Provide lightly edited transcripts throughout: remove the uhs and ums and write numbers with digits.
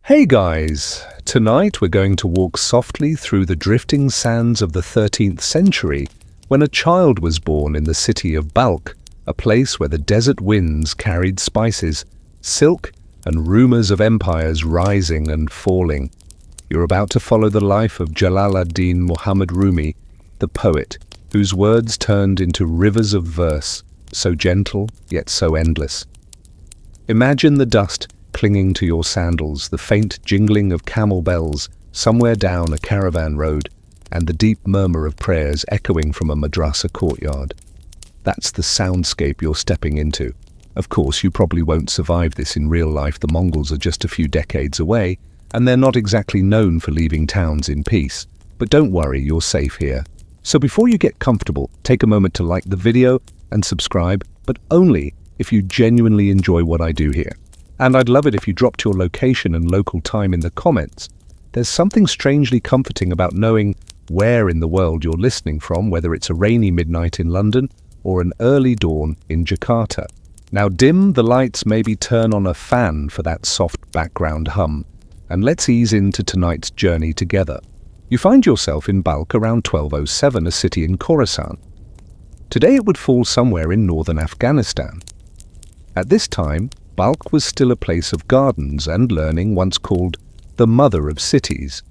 Hey guys! Tonight we're going to walk softly through the drifting sands of the 13th century when a child was born in the city of Balkh, a place where the desert winds carried spices, silk, and rumors of empires rising and falling. You're about to follow the life of Jalal ad-Din Muhammad Rumi, the poet, whose words turned into rivers of verse, so gentle yet so endless. Imagine the dust clinging to your sandals, the faint jingling of camel bells somewhere down a caravan road, and the deep murmur of prayers echoing from a madrasa courtyard. That's the soundscape you're stepping into. Of course, you probably won't survive this in real life. The Mongols are just a few decades away, and they're not exactly known for leaving towns in peace. But don't worry, you're safe here. So before you get comfortable, take a moment to like the video and subscribe, but only if you genuinely enjoy what I do here. And I'd love it if you dropped your location and local time in the comments. There's something strangely comforting about knowing where in the world you're listening from, whether it's a rainy midnight in London or an early dawn in Jakarta. Now dim the lights, maybe turn on a fan for that soft background hum, and let's ease into tonight's journey together. You find yourself in Balkh around 1207, a city in Khorasan. Today it would fall somewhere in northern Afghanistan. At this time, Balkh was still a place of gardens and learning, once called the mother of cities.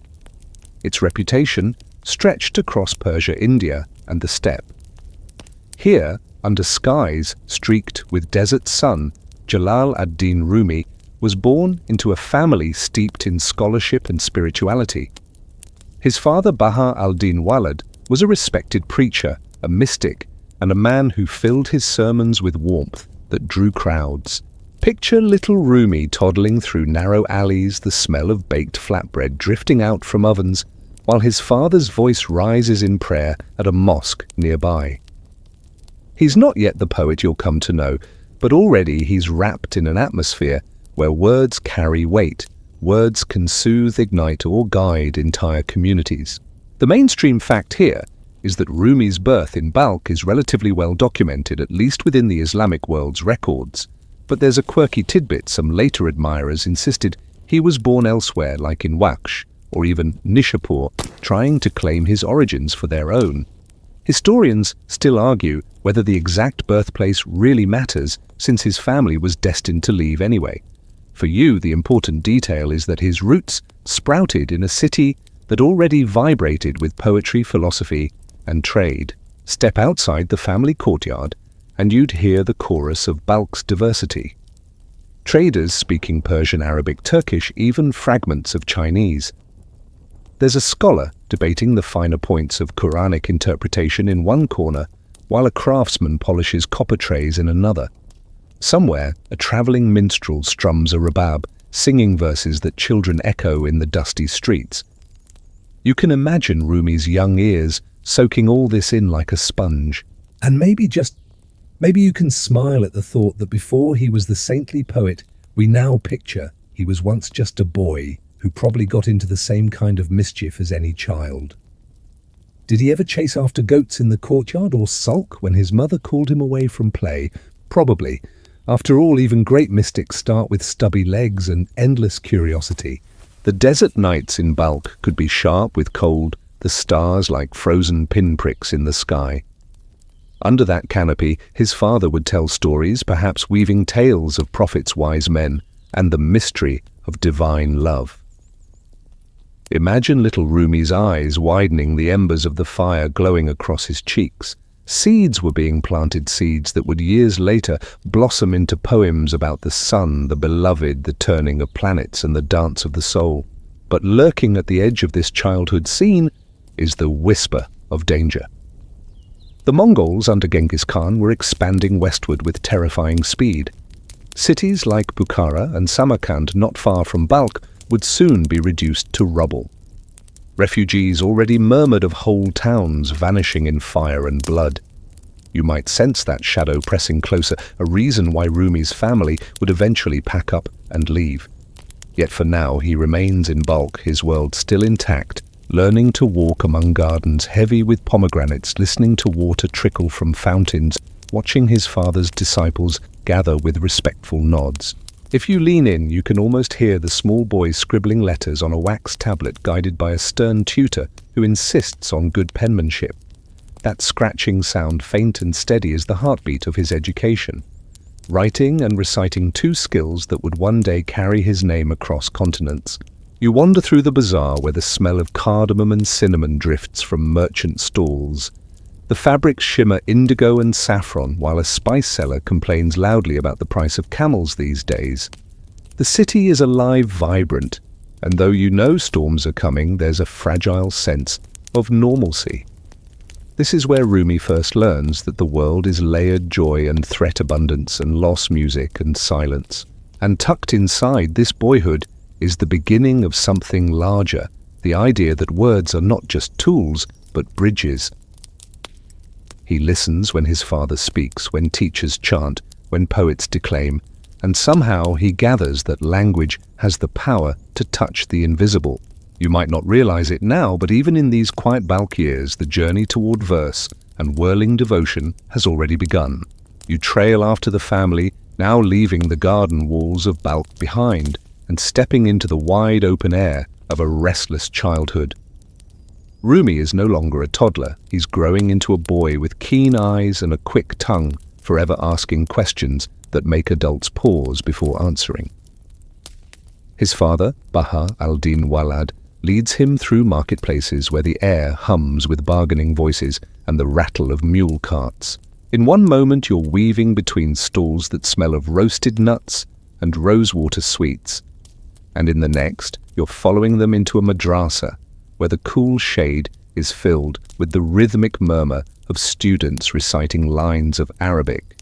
Its reputation stretched across Persia, India, and the steppe. Here, under skies streaked with desert sun, Jalal ad-Din Rumi was born into a family steeped in scholarship and spirituality. His father, Baha al-Din Walid, was a respected preacher, a mystic, and a man who filled his sermons with warmth that drew crowds. Picture little Rumi toddling through narrow alleys, the smell of baked flatbread drifting out from ovens, while his father's voice rises in prayer at a mosque nearby. He's not yet the poet you'll come to know, but already he's wrapped in an atmosphere where words carry weight. Words can soothe, ignite, or guide entire communities. The mainstream fact here is that Rumi's birth in Balkh is relatively well documented, at least within the Islamic world's records. But there's a quirky tidbit. Some later admirers insisted he was born elsewhere, like in Waksh or even Nishapur, trying to claim his origins for their own. Historians still argue whether the exact birthplace really matters, since his family was destined to leave anyway. For you, the important detail is that his roots sprouted in a city that already vibrated with poetry, philosophy, and trade. Step outside the family courtyard, and you'd hear the chorus of Balkh's diversity. Traders speaking Persian, Arabic, Turkish, even fragments of Chinese. There's a scholar debating the finer points of Quranic interpretation in one corner, while a craftsman polishes copper trays in another. Somewhere, a traveling minstrel strums a rabab, singing verses that children echo in the dusty streets. You can imagine Rumi's young ears soaking all this in like a sponge. And maybe you can smile at the thought that before he was the saintly poet we now picture, he was once just a boy who probably got into the same kind of mischief as any child. Did he ever chase after goats in the courtyard or sulk when his mother called him away from play? Probably. After all, even great mystics start with stubby legs and endless curiosity. The desert nights in Balkh could be sharp with cold, the stars like frozen pinpricks in the sky. Under that canopy, his father would tell stories, perhaps weaving tales of prophets, wise men, and the mystery of divine love. Imagine little Rumi's eyes widening, the embers of the fire glowing across his cheeks. Seeds were being planted, seeds that would years later blossom into poems about the sun, the beloved, the turning of planets, and the dance of the soul. But lurking at the edge of this childhood scene is the whisper of danger. The Mongols under Genghis Khan were expanding westward with terrifying speed. Cities like Bukhara and Samarkand, not far from Balkh, would soon be reduced to rubble. Refugees already murmured of whole towns vanishing in fire and blood. You might sense that shadow pressing closer, a reason why Rumi's family would eventually pack up and leave. Yet for now he remains in Balkh, his world still intact, learning to walk among gardens heavy with pomegranates, listening to water trickle from fountains, watching his father's disciples gather with respectful nods. If you lean in, you can almost hear the small boy scribbling letters on a wax tablet guided by a stern tutor who insists on good penmanship. That scratching sound, faint and steady, is the heartbeat of his education. Writing and reciting, two skills that would one day carry his name across continents. You wander through the bazaar where the smell of cardamom and cinnamon drifts from merchant stalls. The fabrics shimmer indigo and saffron, while a spice seller complains loudly about the price of camels these days. The city is alive, vibrant, and though you know storms are coming, there's a fragile sense of normalcy. This is where Rumi first learns that the world is layered joy and threat, abundance and loss, music and silence. And tucked inside this boyhood is the beginning of something larger, the idea that words are not just tools, but bridges. He listens when his father speaks, when teachers chant, when poets declaim, and somehow he gathers that language has the power to touch the invisible. You might not realize it now, but even in these quiet Balkh years, the journey toward verse and whirling devotion has already begun. You trail after the family, now leaving the garden walls of Balkh behind and stepping into the wide open air of a restless childhood. Rumi is no longer a toddler. He's growing into a boy with keen eyes and a quick tongue, forever asking questions that make adults pause before answering. His father, Baha al-Din Walad, leads him through marketplaces where the air hums with bargaining voices and the rattle of mule carts. In one moment you're weaving between stalls that smell of roasted nuts and rosewater sweets, and in the next you're following them into a madrasa, where the cool shade is filled with the rhythmic murmur of students reciting lines of Arabic.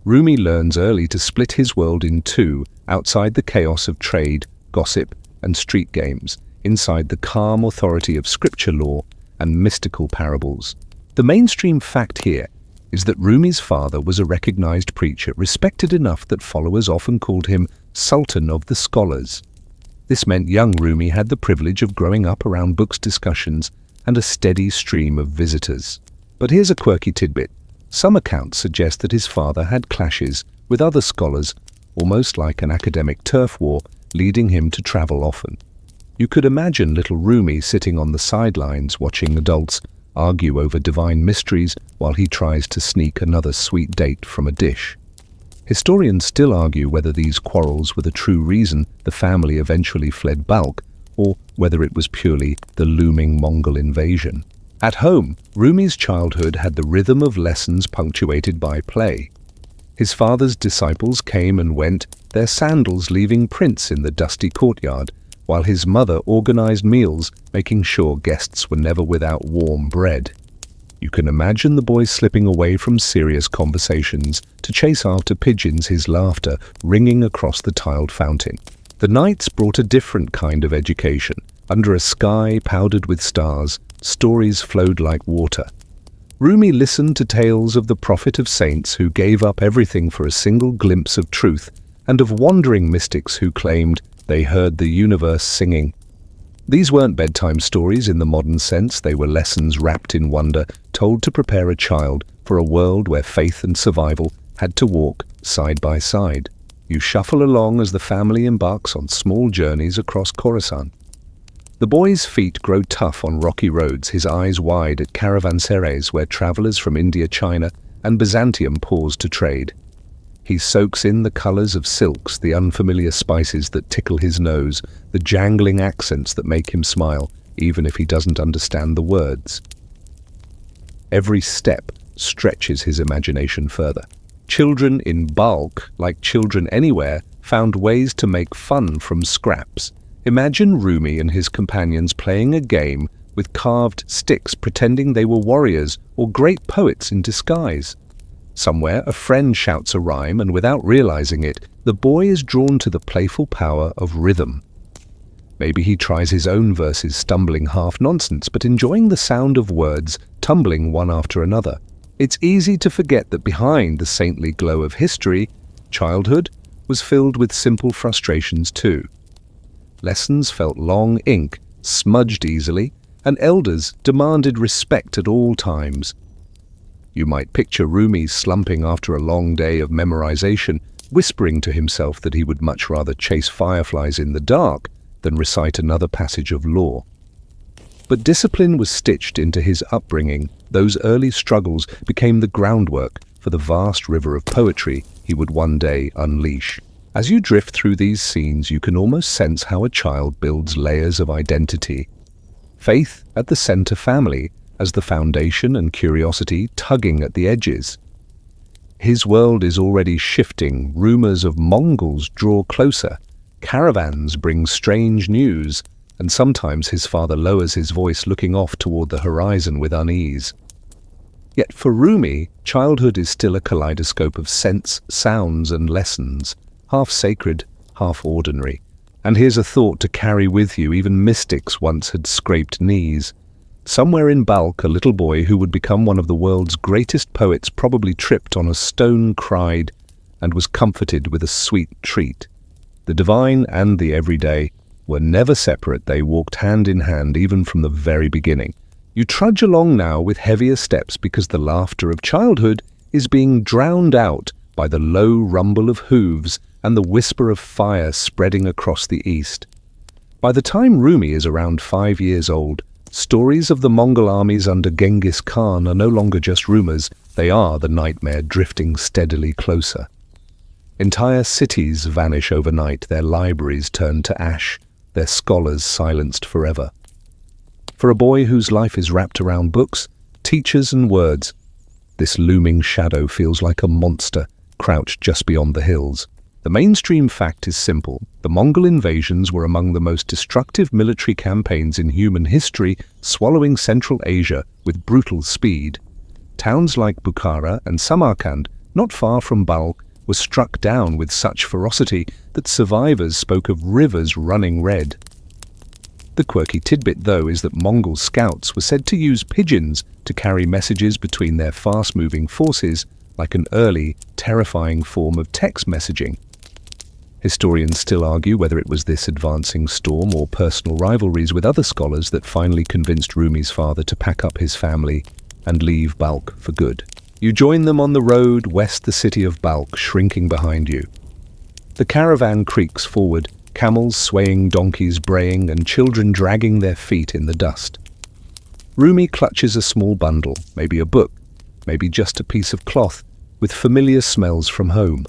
Rumi learns early to split his world in two, outside the chaos of trade, gossip, and street games, inside the calm authority of scripture law and mystical parables. The mainstream fact here is that Rumi's father was a recognized preacher, respected enough that followers often called him Sultan of the Scholars. This meant young Rumi had the privilege of growing up around books, discussions, and a steady stream of visitors. But here's a quirky tidbit. Some accounts suggest that his father had clashes with other scholars, almost like an academic turf war, leading him to travel often. You could imagine little Rumi sitting on the sidelines watching adults argue over divine mysteries while he tries to sneak another sweet date from a dish. Historians still argue whether these quarrels were the true reason the family eventually fled Balkh, or whether it was purely the looming Mongol invasion. At home, Rumi's childhood had the rhythm of lessons punctuated by play. His father's disciples came and went, their sandals leaving prints in the dusty courtyard, while his mother organized meals, making sure guests were never without warm bread. You can imagine the boy slipping away from serious conversations to chase after pigeons, his laughter ringing across the tiled fountain. The nights brought a different kind of education. Under a sky powdered with stars, stories flowed like water. Rumi listened to tales of the prophet of saints who gave up everything for a single glimpse of truth, and of wandering mystics who claimed they heard the universe singing. These weren't bedtime stories in the modern sense, they were lessons wrapped in wonder, told to prepare a child for a world where faith and survival had to walk side by side. You shuffle along as the family embarks on small journeys across Khorasan. The boy's feet grow tough on rocky roads, his eyes wide at caravanserais where travelers from India, China, and Byzantium pause to trade. He soaks in the colors of silks, the unfamiliar spices that tickle his nose, the jangling accents that make him smile, even if he doesn't understand the words. Every step stretches his imagination further. Children in Balkh, like children anywhere, found ways to make fun from scraps. Imagine Rumi and his companions playing a game with carved sticks, pretending they were warriors or great poets in disguise. Somewhere, a friend shouts a rhyme, and without realizing it, the boy is drawn to the playful power of rhythm. Maybe he tries his own verses, stumbling half nonsense, but enjoying the sound of words tumbling one after another. It's easy to forget that behind the saintly glow of history, childhood was filled with simple frustrations too. Lessons felt long ink, smudged easily, and elders demanded respect at all times. You might picture Rumi slumping after a long day of memorization, whispering to himself that he would much rather chase fireflies in the dark than recite another passage of law. But discipline was stitched into his upbringing. Those early struggles became the groundwork for the vast river of poetry he would one day unleash. As you drift through these scenes, you can almost sense how a child builds layers of identity. Faith at the center, family as the foundation, and curiosity tugging at the edges. His world is already shifting. Rumors of Mongols draw closer. Caravans bring strange news, and sometimes his father lowers his voice, looking off toward the horizon with unease. Yet for Rumi, childhood is still a kaleidoscope of scents, sounds, and lessons, half sacred, half ordinary. And here's a thought to carry with you: even mystics once had scraped knees. Somewhere in Balkh, a little boy who would become one of the world's greatest poets probably tripped on a stone, cried, and was comforted with a sweet treat. The divine and the everyday were never separate. They walked hand in hand even from the very beginning. You trudge along now with heavier steps because the laughter of childhood is being drowned out by the low rumble of hooves and the whisper of fire spreading across the east. By the time Rumi is around 5 years old, stories of the Mongol armies under Genghis Khan are no longer just rumors. They are the nightmare drifting steadily closer. Entire cities vanish overnight, their libraries turn to ash, their scholars silenced forever. For a boy whose life is wrapped around books, teachers, and words, this looming shadow feels like a monster crouched just beyond the hills. The mainstream fact is simple. The Mongol invasions were among the most destructive military campaigns in human history, swallowing Central Asia with brutal speed. Towns like Bukhara and Samarkand, not far from Balkh, were struck down with such ferocity that survivors spoke of rivers running red. The quirky tidbit, though, is that Mongol scouts were said to use pigeons to carry messages between their fast-moving forces, like an early, terrifying form of text messaging. Historians still argue whether it was this advancing storm or personal rivalries with other scholars that finally convinced Rumi's father to pack up his family and leave Balkh for good. You join them on the road west, the city of Balkh shrinking behind you. The caravan creaks forward, camels swaying, donkeys braying, and children dragging their feet in the dust. Rumi clutches a small bundle, maybe a book, maybe just a piece of cloth, with familiar smells from home.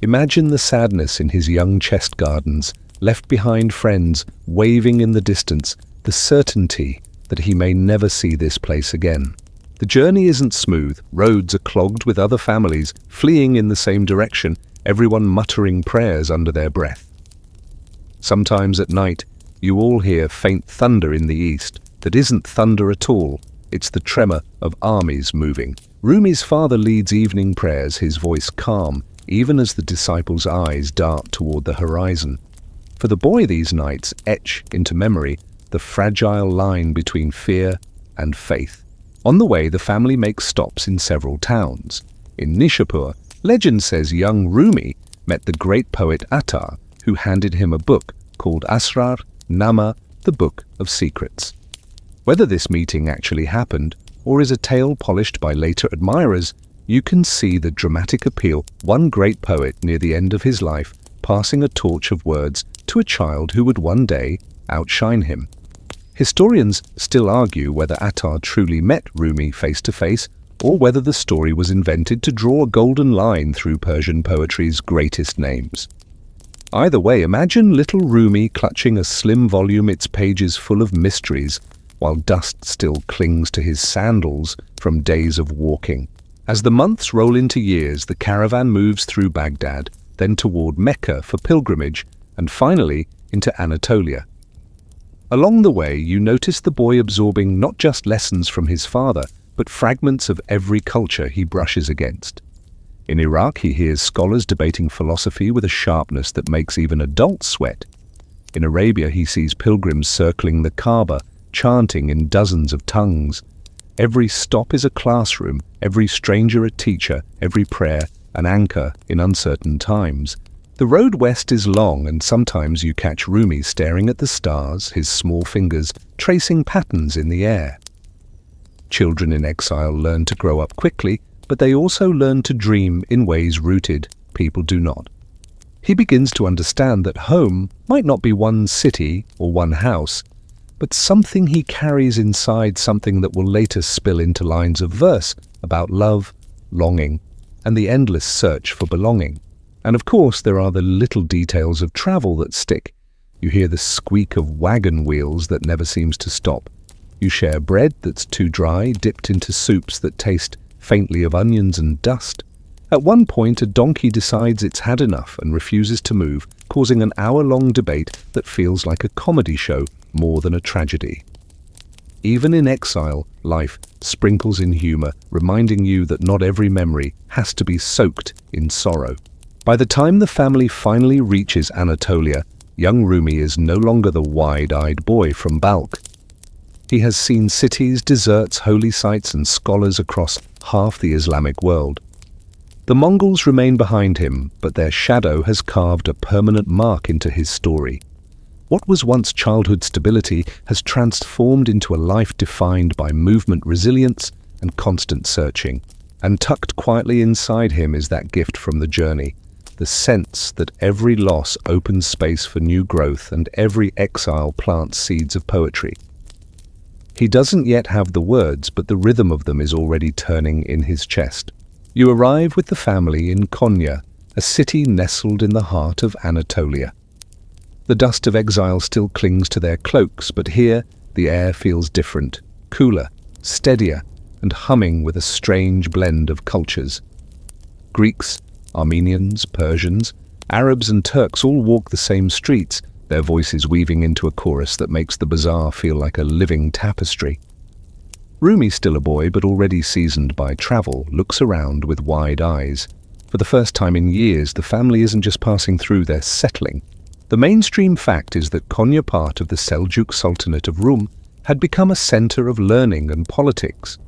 Imagine the sadness in his young chest gardens, left behind friends, waving in the distance, the certainty that he may never see this place again. The journey isn't smooth. Roads are clogged with other families, fleeing in the same direction, everyone muttering prayers under their breath. Sometimes at night, you all hear faint thunder in the east that isn't thunder at all. It's the tremor of armies moving. Rumi's father leads evening prayers, his voice calm, even as the disciples' eyes dart toward the horizon. For the boy, these nights etch into memory the fragile line between fear and faith. On the way, the family makes stops in several towns. In Nishapur, legend says young Rumi met the great poet Attar, who handed him a book called Asrar Nama, the Book of Secrets. Whether this meeting actually happened, or is a tale polished by later admirers, you can see the dramatic appeal. One great poet near the end of his life passing a torch of words to a child who would one day outshine him. Historians still argue whether Attar truly met Rumi face to face, or whether the story was invented to draw a golden line through Persian poetry's greatest names. Either way, imagine little Rumi clutching a slim volume, its pages full of mysteries, while dust still clings to his sandals from days of walking. As the months roll into years, the caravan moves through Baghdad, then toward Mecca for pilgrimage, and finally into Anatolia. Along the way, you notice the boy absorbing not just lessons from his father, but fragments of every culture he brushes against. In Iraq, he hears scholars debating philosophy with a sharpness that makes even adults sweat. In Arabia, he sees pilgrims circling the Kaaba, chanting in dozens of tongues. Every stop is a classroom, every stranger a teacher, every prayer an anchor in uncertain times. The road west is long, and sometimes you catch Rumi staring at the stars, his small fingers tracing patterns in the air. Children in exile learn to grow up quickly, but they also learn to dream in ways rooted people do not. He begins to understand that home might not be one city or one house, but something he carries inside, something that will later spill into lines of verse about love, longing, and the endless search for belonging. And of course, there are the little details of travel that stick. You hear the squeak of wagon wheels that never seems to stop. You share bread that's too dry, dipped into soups that taste faintly of onions and dust. At one point, a donkey decides it's had enough and refuses to move, causing an hour-long debate that feels like a comedy show more than a tragedy. Even in exile, life sprinkles in humor, reminding you that not every memory has to be soaked in sorrow. By the time the family finally reaches Anatolia, young Rumi is no longer the wide-eyed boy from Balkh. He has seen cities, deserts, holy sites, and scholars across half the Islamic world. The Mongols remain behind him, but their shadow has carved a permanent mark into his story. What was once childhood stability has transformed into a life defined by movement resilience and constant searching. And tucked quietly inside him is that gift from the journey, the sense that every loss opens space for new growth and every exile plants seeds of poetry. He doesn't yet have the words, but the rhythm of them is already turning in his chest. You arrive with the family in Konya, a city nestled in the heart of Anatolia. The dust of exile still clings to their cloaks, but here the air feels different, cooler, steadier, and humming with a strange blend of cultures. Greeks, Armenians, Persians, Arabs and Turks all walk the same streets, their voices weaving into a chorus that makes the bazaar feel like a living tapestry. Rumi, still a boy but already seasoned by travel, looks around with wide eyes. For the first time in years, the family isn't just passing through, they're settling. The mainstream fact is that Konya, part of the Seljuk Sultanate of Rum, had become a center of learning and politics.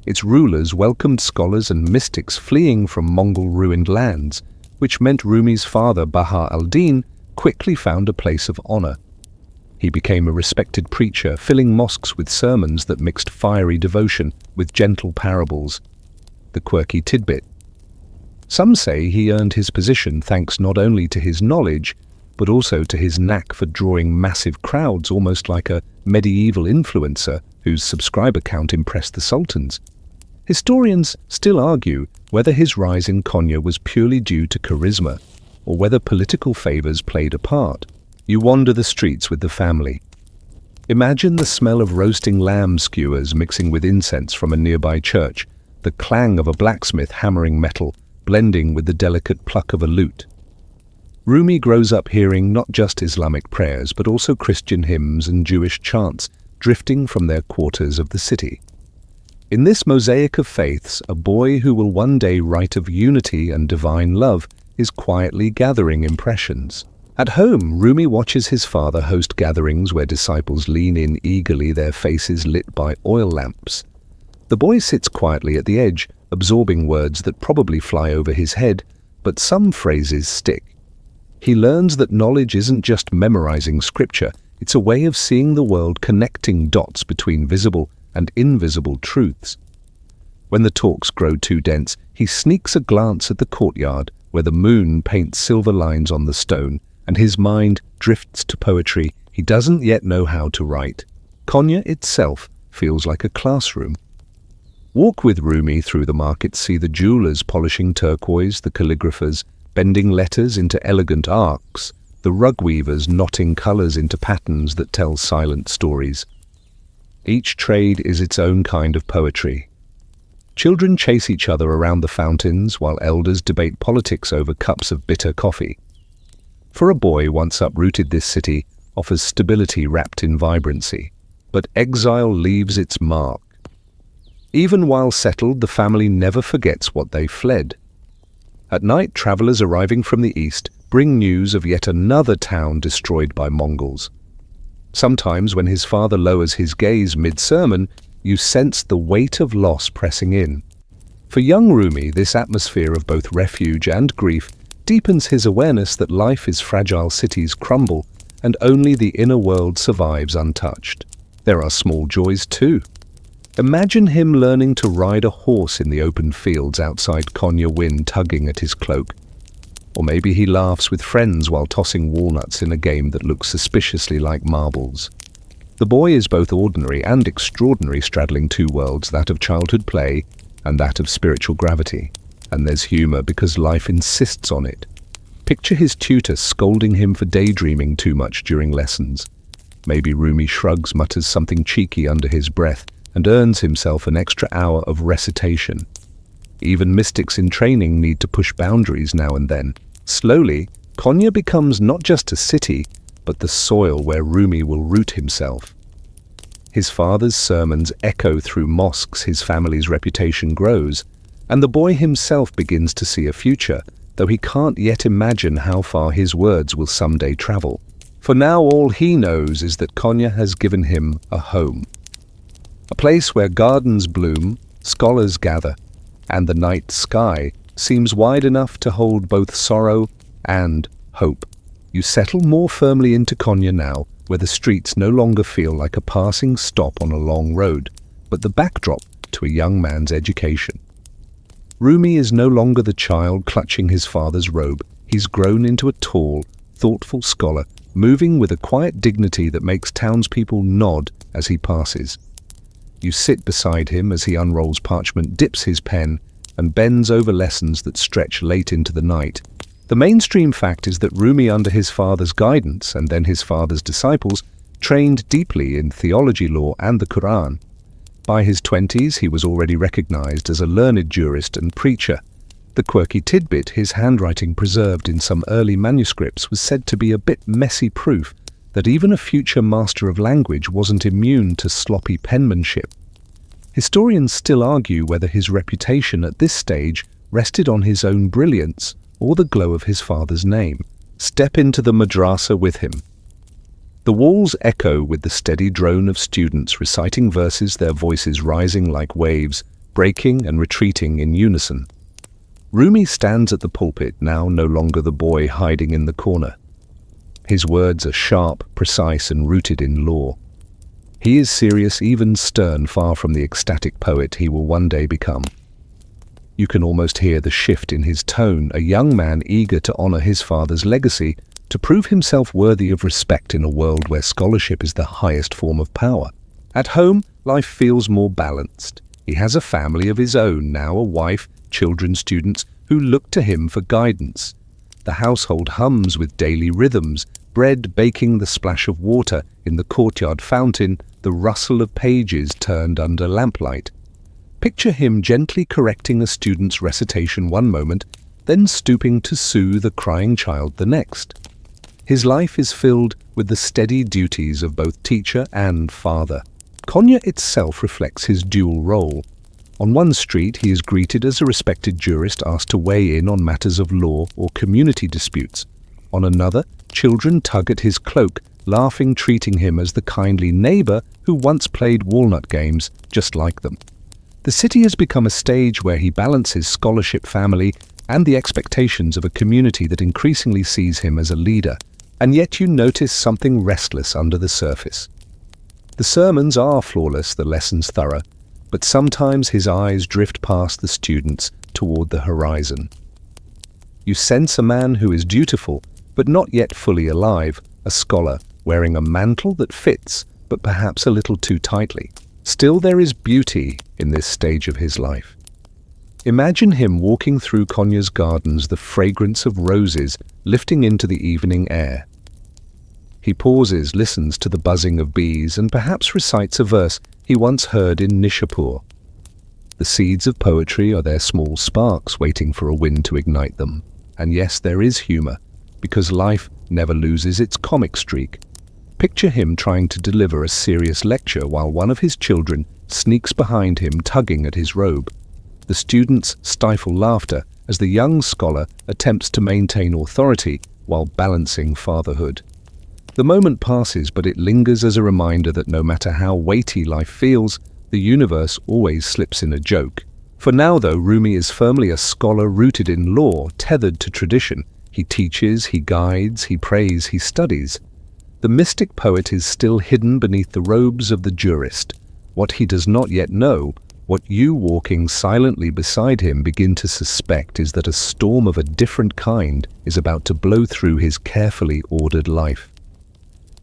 Its rulers welcomed scholars and mystics fleeing from Mongol ruined lands, which meant Rumi's father, Baha al-Din, quickly found a place of honor. He became a respected preacher, filling mosques with sermons that mixed fiery devotion with gentle parables. The quirky tidbit. Some say he earned his position thanks not only to his knowledge, but also to his knack for drawing massive crowds, almost like a medieval influencer whose subscriber count impressed the sultans. Historians still argue whether his rise in Konya was purely due to charisma, or whether political favors played a part. You wander the streets with the family. Imagine the smell of roasting lamb skewers mixing with incense from a nearby church, the clang of a blacksmith hammering metal, blending with the delicate pluck of a lute. Rumi grows up hearing not just Islamic prayers, but also Christian hymns and Jewish chants drifting from their quarters of the city. In this mosaic of faiths, a boy who will one day write of unity and divine love is quietly gathering impressions. At home, Rumi watches his father host gatherings where disciples lean in eagerly, their faces lit by oil lamps. The boy sits quietly at the edge, absorbing words that probably fly over his head, but some phrases stick. He learns that knowledge isn't just memorizing scripture, it's a way of seeing the world, connecting dots between visible and invisible truths. When the talks grow too dense, he sneaks a glance at the courtyard where the moon paints silver lines on the stone, and his mind drifts to poetry he doesn't yet know how to write. Konya itself feels like a classroom. Walk with Rumi through the market, see the jewelers polishing turquoise, the calligraphers bending letters into elegant arcs, the rug weavers knotting colors into patterns that tell silent stories. Each trade is its own kind of poetry. Children chase each other around the fountains, while elders debate politics over cups of bitter coffee. For a boy once uprooted, this city offers stability wrapped in vibrancy, but exile leaves its mark. Even while settled, the family never forgets what they fled. At night, travelers arriving from the east bring news of yet another town destroyed by Mongols. Sometimes, when his father lowers his gaze mid-sermon, you sense the weight of loss pressing in. For young Rumi, this atmosphere of both refuge and grief deepens his awareness that life is fragile, cities crumble, and only the inner world survives untouched. There are small joys too. Imagine him learning to ride a horse in the open fields outside Konya, wind tugging at his cloak, Or maybe he laughs with friends while tossing walnuts in a game that looks suspiciously like marbles. The boy is both ordinary and extraordinary, straddling two worlds, that of childhood play and that of spiritual gravity. And there's humor because life insists on it. Picture his tutor scolding him for daydreaming too much during lessons. Maybe Rumi shrugs, mutters something cheeky under his breath, and earns himself an extra hour of recitation. Even mystics in training need to push boundaries now and then. Slowly, Konya becomes not just a city, but the soil where Rumi will root himself. His father's sermons echo through mosques, his family's reputation grows, and the boy himself begins to see a future, though he can't yet imagine how far his words will someday travel. For now all he knows is that Konya has given him a home. A place where gardens bloom, scholars gather, and the night sky seems wide enough to hold both sorrow and hope. You settle more firmly into Konya now, where the streets no longer feel like a passing stop on a long road, but the backdrop to a young man's education. Rumi is no longer the child clutching his father's robe. He's grown into a tall, thoughtful scholar, moving with a quiet dignity that makes townspeople nod as he passes. You sit beside him as he unrolls parchment, dips his pen, and bends over lessons that stretch late into the night. The mainstream fact is that Rumi, under his father's guidance and then his father's disciples, trained deeply in theology, law, and the Quran. By his 20s, he was already recognized as a learned jurist and preacher. The quirky tidbit, his handwriting preserved in some early manuscripts, was said to be a bit messy proof that even a future master of language wasn't immune to sloppy penmanship. Historians still argue whether his reputation at this stage rested on his own brilliance or the glow of his father's name. Step into the madrasa with him. The walls echo with the steady drone of students reciting verses, their voices rising like waves, breaking and retreating in unison. Rumi stands at the pulpit, now no longer the boy hiding in the corner. His words are sharp, precise, and rooted in law. He is serious, even stern, far from the ecstatic poet he will one day become. You can almost hear the shift in his tone, a young man eager to honor his father's legacy, to prove himself worthy of respect in a world where scholarship is the highest form of power. At home, life feels more balanced. He has a family of his own, now a wife, children, students, who look to him for guidance. The household hums with daily rhythms, bread baking, the splash of water in the courtyard fountain, the rustle of pages turned under lamplight. Picture him gently correcting a student's recitation one moment, then stooping to soothe a crying child the next. His life is filled with the steady duties of both teacher and father. Konya itself reflects his dual role. On one street, he is greeted as a respected jurist asked to weigh in on matters of law or community disputes. On another, children tug at his cloak, laughing, treating him as the kindly neighbor who once played walnut games just like them. The city has become a stage where he balances scholarship, family, and the expectations of a community that increasingly sees him as a leader. And yet you notice something restless under the surface. The sermons are flawless, the lessons thorough, but sometimes his eyes drift past the students toward the horizon. You sense a man who is dutiful, but not yet fully alive, a scholar wearing a mantle that fits, but perhaps a little too tightly. Still, there is beauty in this stage of his life. Imagine him walking through Konya's gardens, the fragrance of roses lifting into the evening air. He pauses, listens to the buzzing of bees, and perhaps recites a verse he once heard in Nishapur. The seeds of poetry are their small sparks waiting for a wind to ignite them. And yes, there is humor, because life never loses its comic streak. Picture him trying to deliver a serious lecture while one of his children sneaks behind him, tugging at his robe. The students stifle laughter as the young scholar attempts to maintain authority while balancing fatherhood. The moment passes, but it lingers as a reminder that no matter how weighty life feels, the universe always slips in a joke. For now, though, Rumi is firmly a scholar rooted in law, tethered to tradition. He teaches, he guides, he prays, he studies. The mystic poet is still hidden beneath the robes of the jurist. What he does not yet know, What you walking silently beside him begin to suspect is that a storm of a different kind is about to blow through his carefully ordered life.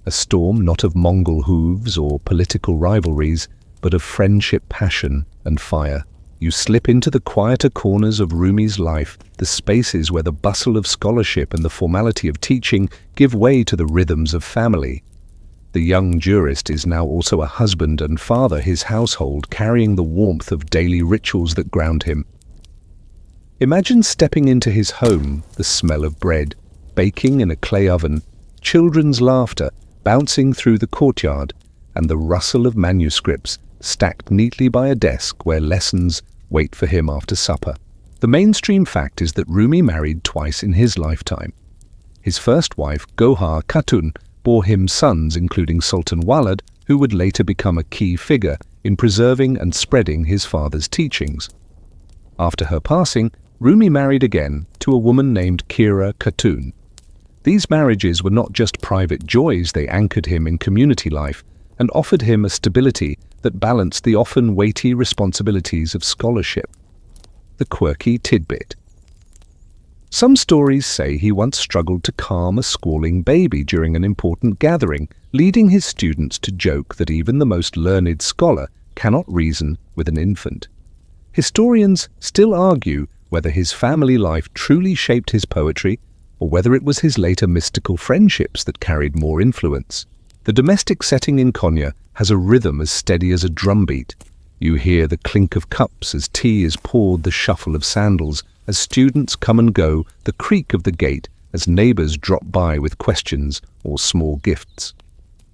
A storm not of Mongol hooves or political rivalries, but of friendship, passion, and fire. You slip into the quieter corners of Rumi's life, the spaces where the bustle of scholarship and the formality of teaching give way to the rhythms of family. The young jurist is now also a husband and father, his household carrying the warmth of daily rituals that ground him. Imagine stepping into his home, the smell of bread, baking in a clay oven, children's laughter bouncing through the courtyard, and the rustle of manuscripts stacked neatly by a desk where lessons wait for him after supper. The mainstream fact is that Rumi married twice in his lifetime. His first wife, Gohar Khatun, bore him sons including Sultan Walad, who would later become a key figure in preserving and spreading his father's teachings. After her passing, Rumi married again to a woman named Kira Khatun. These marriages were not just private joys, they anchored him in community life and offered him a stability that balanced the often weighty responsibilities of scholarship. The quirky tidbit. Some stories say he once struggled to calm a squalling baby during an important gathering, leading his students to joke that even the most learned scholar cannot reason with an infant. Historians still argue whether his family life truly shaped his poetry or whether it was his later mystical friendships that carried more influence. The domestic setting in Konya has a rhythm as steady as a drumbeat. You hear the clink of cups as tea is poured, the shuffle of sandals as students come and go, the creak of the gate as neighbors drop by with questions or small gifts.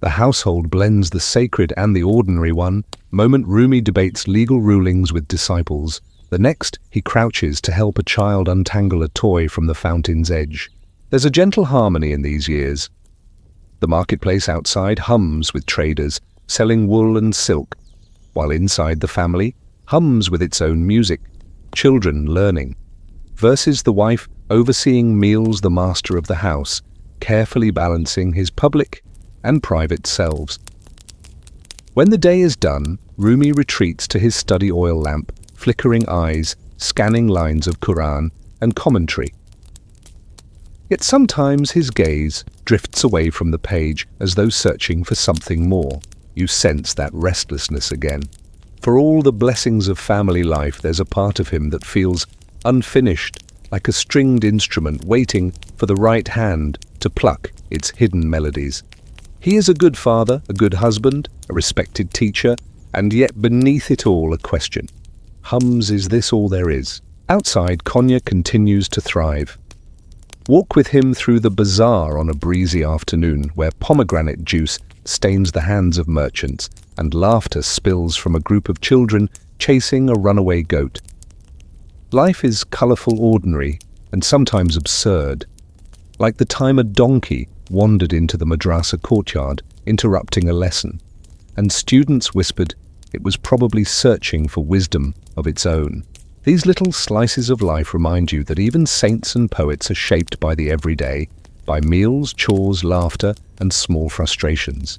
The household blends the sacred and the ordinary. One moment Rumi debates legal rulings with disciples. The next, he crouches to help a child untangle a toy from the fountain's edge. There's a gentle harmony in these years. The marketplace outside hums with traders selling wool and silk, while inside the family hums with its own music, children learning, versus the wife overseeing meals, the master of the house, carefully balancing his public and private selves. When the day is done, Rumi retreats to his study oil lamp, flickering eyes, scanning lines of Quran and commentary. Yet sometimes his gaze drifts away from the page as though searching for something more. You sense that restlessness again. For all the blessings of family life, there's a part of him that feels unfinished, like a stringed instrument waiting for the right hand to pluck its hidden melodies. He is a good father, a good husband, a respected teacher, and yet beneath it all a question. Hums, is this all there is? Outside, Konya continues to thrive. Walk with him through the bazaar on a breezy afternoon where pomegranate juice stains the hands of merchants and laughter spills from a group of children chasing a runaway goat. Life is colourful, ordinary, and sometimes absurd, like the time a donkey wandered into the madrasa courtyard, interrupting a lesson, and students whispered it was probably searching for wisdom of its own. These little slices of life remind you that even saints and poets are shaped by the everyday, by meals, chores, laughter, and small frustrations.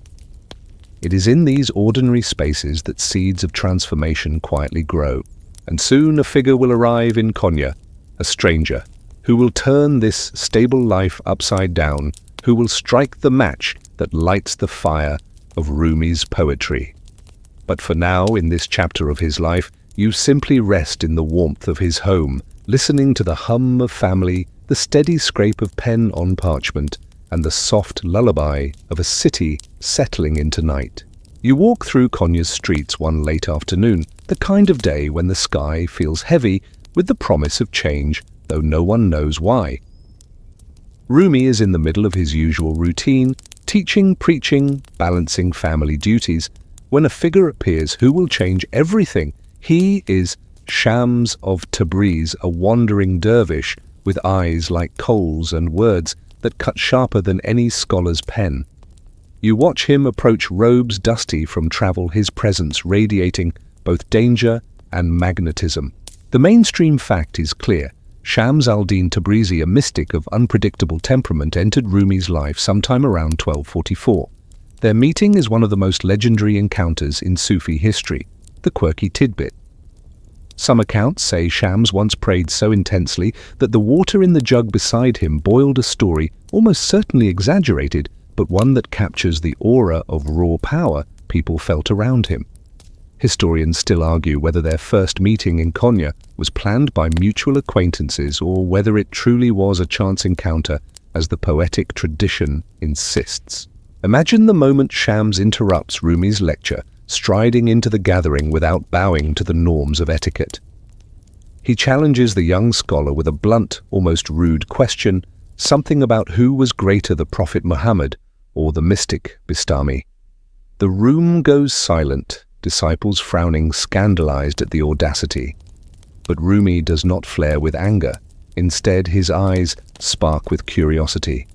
It is in these ordinary spaces that seeds of transformation quietly grow, and soon a figure will arrive in Konya, a stranger, who will turn this stable life upside down, who will strike the match that lights the fire of Rumi's poetry. But for now, in this chapter of his life, you simply rest in the warmth of his home, listening to the hum of family, the steady scrape of pen on parchment, and the soft lullaby of a city settling into night. You walk through Konya's streets one late afternoon, the kind of day when the sky feels heavy with the promise of change, though no one knows why. Rumi is in the middle of his usual routine, teaching, preaching, balancing family duties, when a figure appears who will change everything. He is Shams of Tabriz, a wandering dervish with eyes like coals and words that cut sharper than any scholar's pen. You watch him approach robes dusty from travel, his presence radiating both danger and magnetism. The mainstream fact is clear. Shams al-Din Tabrizi, a mystic of unpredictable temperament, entered Rumi's life sometime around 1244. Their meeting is one of the most legendary encounters in Sufi history. The quirky tidbit. Some accounts say Shams once prayed so intensely that the water in the jug beside him boiled a story, almost certainly exaggerated, but one that captures the aura of raw power people felt around him. Historians still argue whether their first meeting in Konya was planned by mutual acquaintances or whether it truly was a chance encounter, as the poetic tradition insists. Imagine the moment Shams interrupts Rumi's lecture, striding into the gathering without bowing to the norms of etiquette. He challenges the young scholar with a blunt, almost rude question, something about who was greater, the Prophet Muhammad or the mystic Bistami. The room goes silent, disciples frowning scandalized at the audacity. But Rumi does not flare with anger. Instead, his eyes spark with curiosity.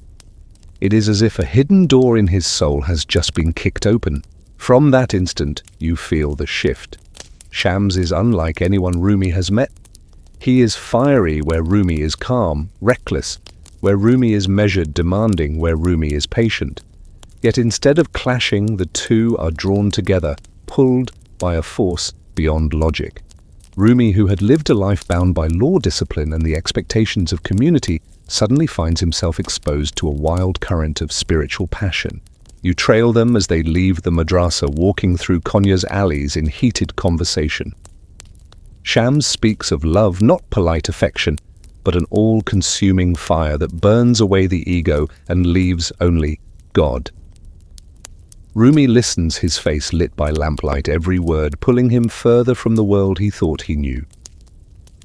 It is as if a hidden door in his soul has just been kicked open. From that instant, you feel the shift. Shams is unlike anyone Rumi has met. He is fiery where Rumi is calm, reckless, where Rumi is measured, demanding where Rumi is patient. Yet instead of clashing, the two are drawn together, pulled by a force beyond logic. Rumi, who had lived a life bound by law, discipline, and the expectations of community, suddenly finds himself exposed to a wild current of spiritual passion. You trail them as they leave the madrasa, walking through Konya's alleys in heated conversation. Shams speaks of love, not polite affection, but an all-consuming fire that burns away the ego and leaves only God. Rumi listens, his face lit by lamplight, every word pulling him further from the world he thought he knew.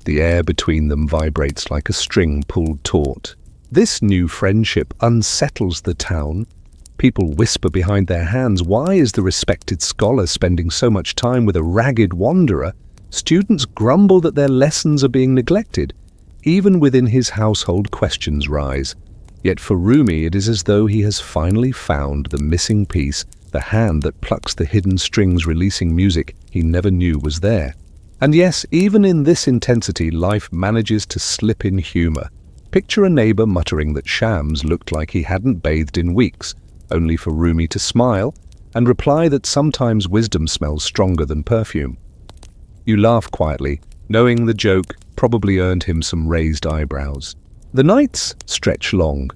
The air between them vibrates like a string pulled taut. This new friendship unsettles the town. People whisper behind their hands, why is the respected scholar spending so much time with a ragged wanderer? Students grumble that their lessons are being neglected. Even within his household, questions rise. Yet for Rumi, it is as though he has finally found the missing piece, the hand that plucks the hidden strings, releasing music he never knew was there. And yes, even in this intensity, life manages to slip in humor. Picture a neighbor muttering that Shams looked like he hadn't bathed in weeks, only for Rumi to smile and reply that sometimes wisdom smells stronger than perfume. You laugh quietly, knowing the joke probably earned him some raised eyebrows. The nights stretch long.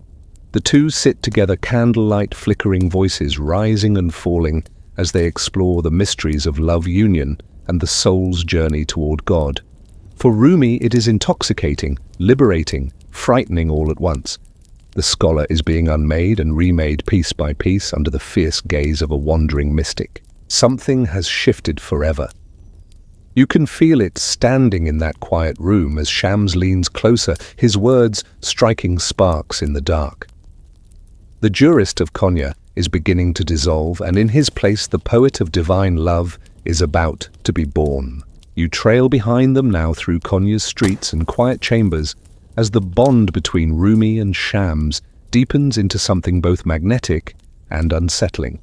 The two sit together, candlelight flickering, voices rising and falling as they explore the mysteries of love, union, and the soul's journey toward God. For Rumi, it is intoxicating, liberating, frightening all at once. The scholar is being unmade and remade piece by piece under the fierce gaze of a wandering mystic. Something has shifted forever. You can feel it standing in that quiet room as Shams leans closer, his words striking sparks in the dark. The jurist of Konya is beginning to dissolve, and in his place the poet of divine love is about to be born. You trail behind them now through Konya's streets and quiet chambers as the bond between Rumi and Shams deepens into something both magnetic and unsettling.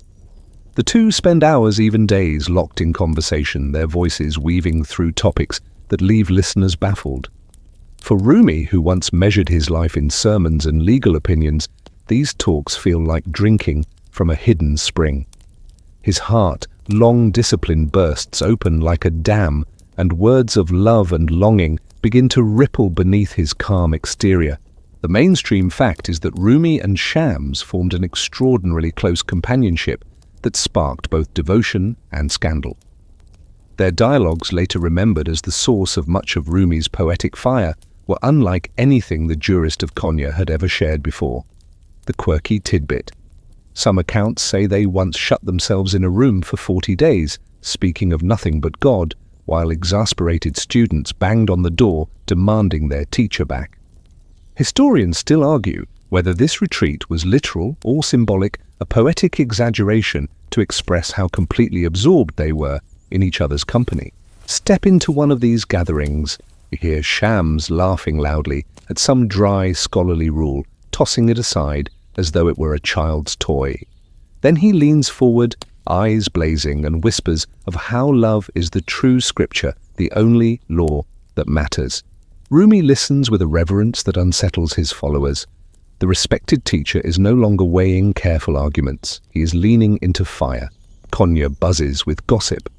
The two spend hours, even days, locked in conversation, their voices weaving through topics that leave listeners baffled. For Rumi, who once measured his life in sermons and legal opinions, these talks feel like drinking from a hidden spring. His heart, long disciplined, bursts open like a dam, and words of love and longing begin to ripple beneath his calm exterior. The mainstream fact is that Rumi and Shams formed an extraordinarily close companionship that sparked both devotion and scandal. Their dialogues, later remembered as the source of much of Rumi's poetic fire, were unlike anything the jurist of Konya had ever shared before. The quirky tidbit. Some accounts say they once shut themselves in a room for 40 days, speaking of nothing but God, while exasperated students banged on the door demanding their teacher back. Historians still argue whether this retreat was literal or symbolic, a poetic exaggeration to express how completely absorbed they were in each other's company. Step into one of these gatherings, you hear Shams laughing loudly at some dry scholarly rule, tossing it aside as though it were a child's toy. Then he leans forward, eyes blazing, and whispers of how love is the true scripture, the only law that matters. Rumi listens with a reverence that unsettles his followers. The respected teacher is no longer weighing careful arguments. He is leaning into fire. Konya buzzes with gossip.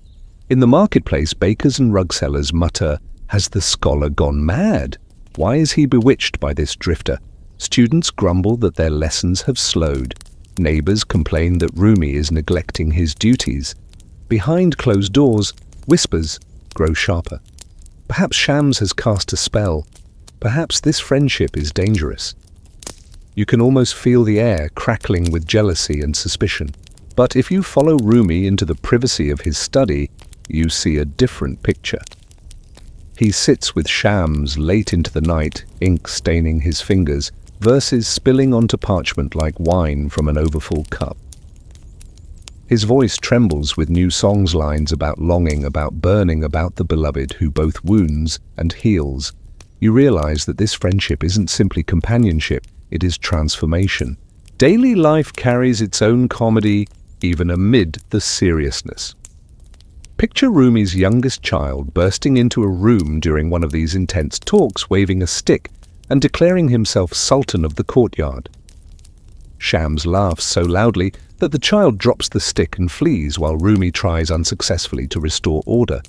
In the marketplace, bakers and rug sellers mutter, Has the scholar gone mad? Why is he bewitched by this drifter? Students grumble that their lessons have slowed. Neighbors complain that Rumi is neglecting his duties. Behind closed doors, whispers grow sharper. Perhaps Shams has cast a spell. Perhaps this friendship is dangerous. You can almost feel the air crackling with jealousy and suspicion. But if you follow Rumi into the privacy of his study, you see a different picture. He sits with Shams late into the night, ink staining his fingers, verses spilling onto parchment like wine from an overfull cup. His voice trembles with new songs lines about longing, about burning, about the beloved who both wounds and heals. You realize that this friendship isn't simply companionship, it is transformation. Daily life carries its own comedy, even amid the seriousness. Picture Rumi's youngest child bursting into a room during one of these intense talks, waving a stick and declaring himself sultan of the courtyard. Shams laughs so loudly that the child drops the stick and flees while Rumi tries unsuccessfully to restore order.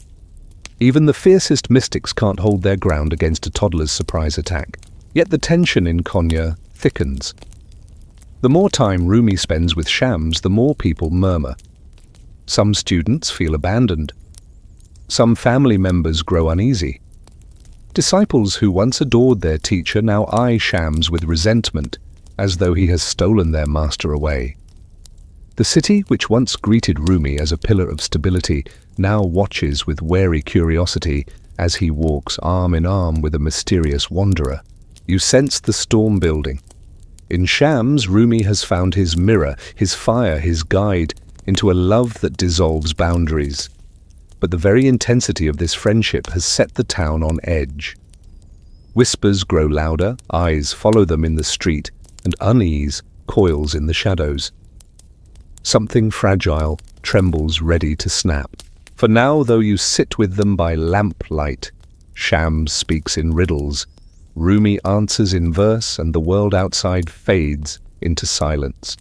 Even the fiercest mystics can't hold their ground against a toddler's surprise attack. Yet the tension in Konya thickens. The more time Rumi spends with Shams, the more people murmur. Some students feel abandoned. Some family members grow uneasy. Disciples who once adored their teacher now eye Shams with resentment, as though he has stolen their master away. The city, which once greeted Rumi as a pillar of stability, now watches with wary curiosity as he walks arm in arm with a mysterious wanderer. You sense the storm building. In Shams, Rumi has found his mirror, his fire, his guide, into a love that dissolves boundaries. But the very intensity of this friendship has set the town on edge. Whispers grow louder, eyes follow them in the street, and unease coils in the shadows. Something fragile trembles ready to snap. For now, though you sit with them by lamplight, Shams speaks in riddles, Rumi answers in verse, and the world outside fades into silence.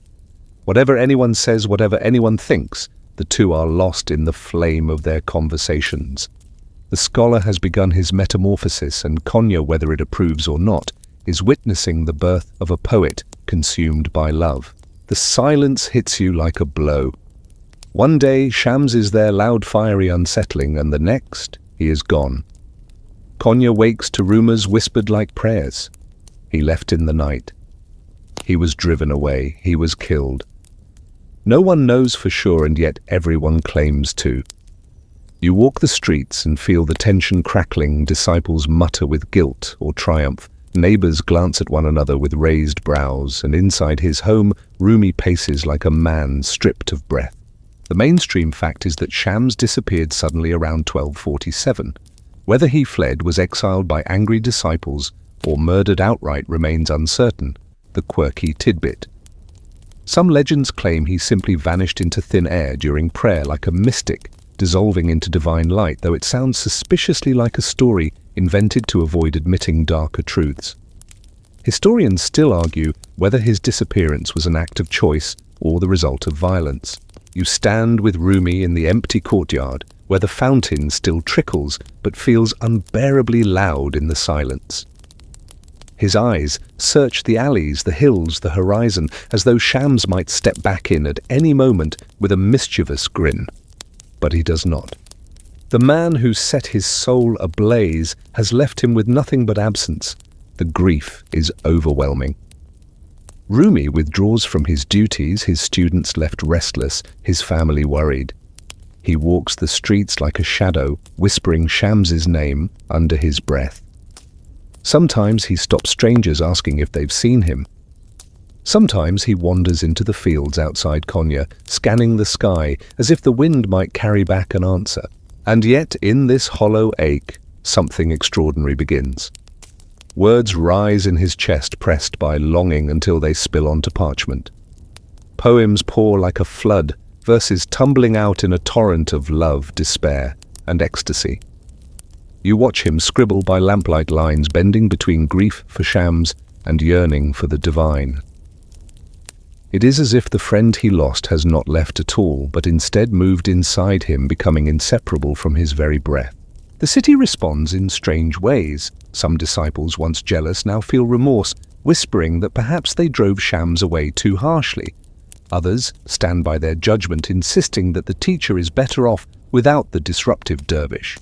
Whatever anyone says, whatever anyone thinks, the two are lost in the flame of their conversations. The scholar has begun his metamorphosis, and Konya, whether it approves or not, is witnessing the birth of a poet consumed by love. The silence hits you like a blow. One day, Shams is there, loud, fiery, unsettling, and the next, he is gone. Konya wakes to rumors whispered like prayers. He left in the night. He was driven away. He was killed. No one knows for sure, and yet everyone claims to. You walk the streets and feel the tension crackling. Disciples mutter with guilt or triumph. Neighbors glance at one another with raised brows, and inside his home, Rumi paces like a man stripped of breath. The mainstream fact is that Shams disappeared suddenly around 1247. Whether he fled, was exiled by angry disciples, or murdered outright remains uncertain, the quirky tidbit. Some legends claim he simply vanished into thin air during prayer like a mystic, dissolving into divine light, though it sounds suspiciously like a story invented to avoid admitting darker truths. Historians still argue whether his disappearance was an act of choice or the result of violence. You stand with Rumi in the empty courtyard, where the fountain still trickles but feels unbearably loud in the silence. His eyes search the alleys, the hills, the horizon, as though Shams might step back in at any moment with a mischievous grin. But he does not. The man who set his soul ablaze has left him with nothing but absence. The grief is overwhelming. Rumi withdraws from his duties, his students left restless, his family worried. He walks the streets like a shadow, whispering Shams's name under his breath. Sometimes he stops strangers asking if they've seen him. Sometimes he wanders into the fields outside Konya, scanning the sky as if the wind might carry back an answer. And yet, in this hollow ache, something extraordinary begins. Words rise in his chest, pressed by longing until they spill onto parchment. Poems pour like a flood, verses tumbling out in a torrent of love, despair, and ecstasy. You watch him scribble by lamplight lines, bending between grief for Shams and yearning for the divine. It is as if the friend he lost has not left at all, but instead moved inside him, becoming inseparable from his very breath. The city responds in strange ways. Some disciples, once jealous, now feel remorse, whispering that perhaps they drove Shams away too harshly. Others stand by their judgment, insisting that the teacher is better off without the disruptive dervish.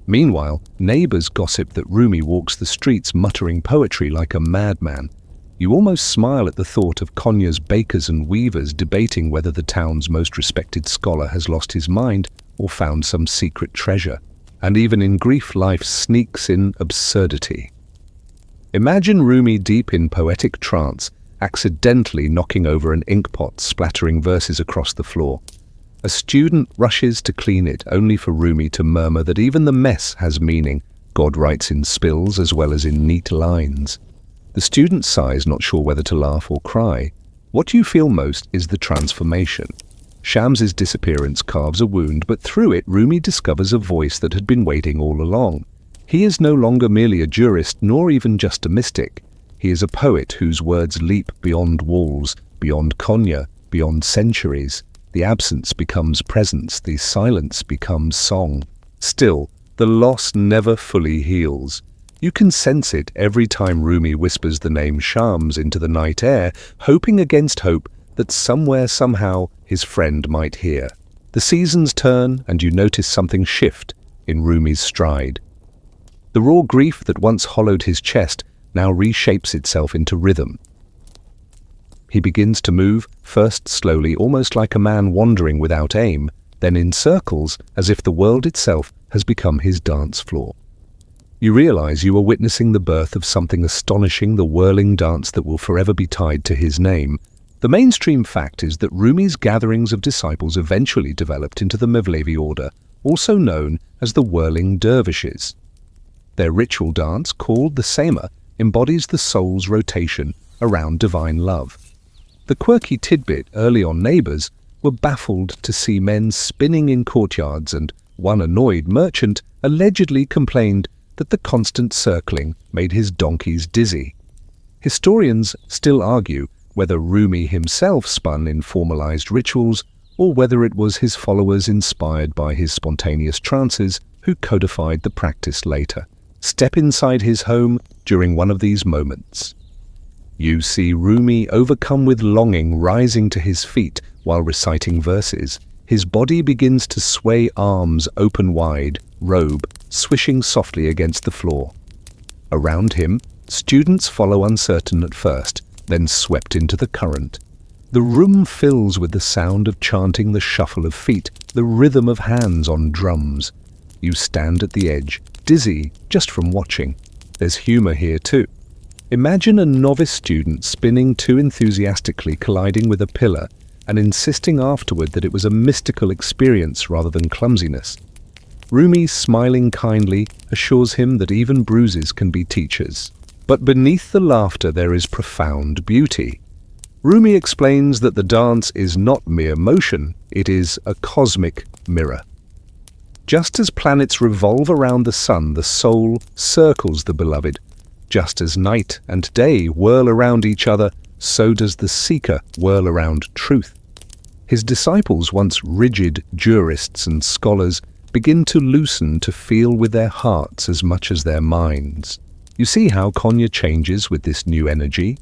Meanwhile, neighbors gossip that Rumi walks the streets muttering poetry like a madman. You almost smile at the thought of Konya's bakers and weavers debating whether the town's most respected scholar has lost his mind or found some secret treasure. And even in grief, life sneaks in absurdity. Imagine Rumi deep in poetic trance, accidentally knocking over an inkpot, splattering verses across the floor. A student rushes to clean it, only for Rumi to murmur that even the mess has meaning. God writes in spills as well as in neat lines. The student sighs, not sure whether to laugh or cry. What you feel most is the transformation. Shams's disappearance carves a wound, but through it Rumi discovers a voice that had been waiting all along. He is no longer merely a jurist, nor even just a mystic. He is a poet whose words leap beyond walls, beyond Konya, beyond centuries. The absence becomes presence, the silence becomes song. Still, the loss never fully heals. You can sense it every time Rumi whispers the name Shams into the night air, hoping against hope that somewhere, somehow, his friend might hear. The seasons turn, and you notice something shift in Rumi's stride. The raw grief that once hollowed his chest now reshapes itself into rhythm. He begins to move, first slowly, almost like a man wandering without aim, then in circles, as if the world itself has become his dance floor. You realize you are witnessing the birth of something astonishing, the whirling dance that will forever be tied to his name. The mainstream fact is that Rumi's gatherings of disciples eventually developed into the Mevlevi order, also known as the whirling dervishes. Their ritual dance, called the Sema, embodies the soul's rotation around divine love. The quirky tidbit early on neighbors were baffled to see men spinning in courtyards, and one annoyed merchant allegedly complained that the constant circling made his donkeys dizzy. Historians still argue whether Rumi himself spun in formalized rituals or whether it was his followers inspired by his spontaneous trances who codified the practice later. Step inside his home during one of these moments. You see Rumi, overcome with longing, rising to his feet while reciting verses. His body begins to sway, arms open wide, robe swishing softly against the floor. Around him, students follow uncertain at first, then swept into the current. The room fills with the sound of chanting, the shuffle of feet, the rhythm of hands on drums. You stand at the edge, dizzy just from watching. There's humor here too. Imagine a novice student spinning too enthusiastically, colliding with a pillar, and insisting afterward that it was a mystical experience rather than clumsiness. Rumi, smiling kindly, assures him that even bruises can be teachers. But beneath the laughter there is profound beauty. Rumi explains that the dance is not mere motion, it is a cosmic mirror. Just as planets revolve around the sun, the soul circles the beloved. Just as night and day whirl around each other, so does the seeker whirl around truth. His disciples, once rigid jurists and scholars, begin to loosen, to feel with their hearts as much as their minds. You see how Konya changes with this new energy?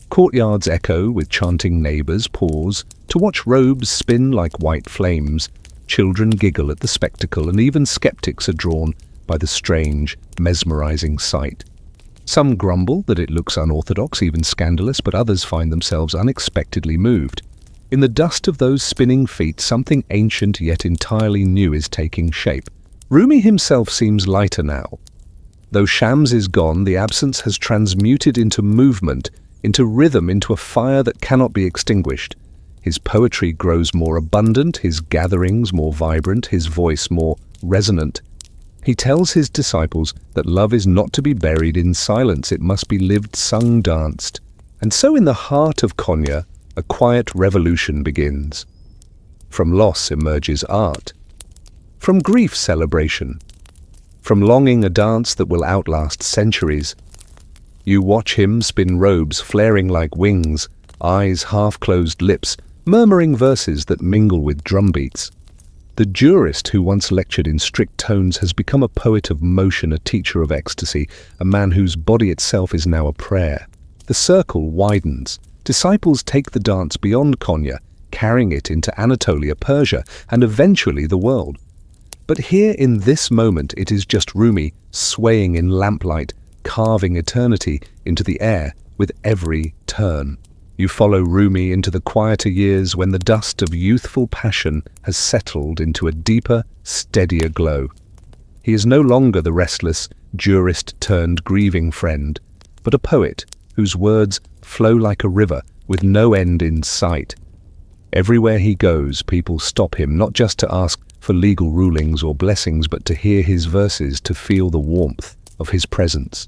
Courtyards echo with chanting, neighbors pause to watch robes spin like white flames. Children giggle at the spectacle, and even skeptics are drawn by the strange, mesmerizing sight. Some grumble that it looks unorthodox, even scandalous, but others find themselves unexpectedly moved. In the dust of those spinning feet, something ancient yet entirely new is taking shape. Rumi himself seems lighter now. Though Shams is gone, the absence has transmuted into movement, into rhythm, into a fire that cannot be extinguished. His poetry grows more abundant, his gatherings more vibrant, his voice more resonant. He tells his disciples that love is not to be buried in silence, it must be lived, sung, danced. And so in the heart of Konya, a quiet revolution begins. From loss emerges art. From grief, celebration. From longing, a dance that will outlast centuries. You watch him spin robes flaring like wings, eyes half-closed, lips murmuring verses that mingle with drumbeats. The jurist who once lectured in strict tones has become a poet of motion, a teacher of ecstasy, a man whose body itself is now a prayer. The circle widens. Disciples take the dance beyond Konya, carrying it into Anatolia, Persia, and eventually the world. But here in this moment it is just Rumi, swaying in lamplight, carving eternity into the air with every turn. You follow Rumi into the quieter years when the dust of youthful passion has settled into a deeper, steadier glow. He is no longer the restless, jurist-turned-grieving friend, but a poet whose words flow like a river with no end in sight. Everywhere he goes, people stop him, not just to ask for legal rulings or blessings, but to hear his verses, to feel the warmth of his presence.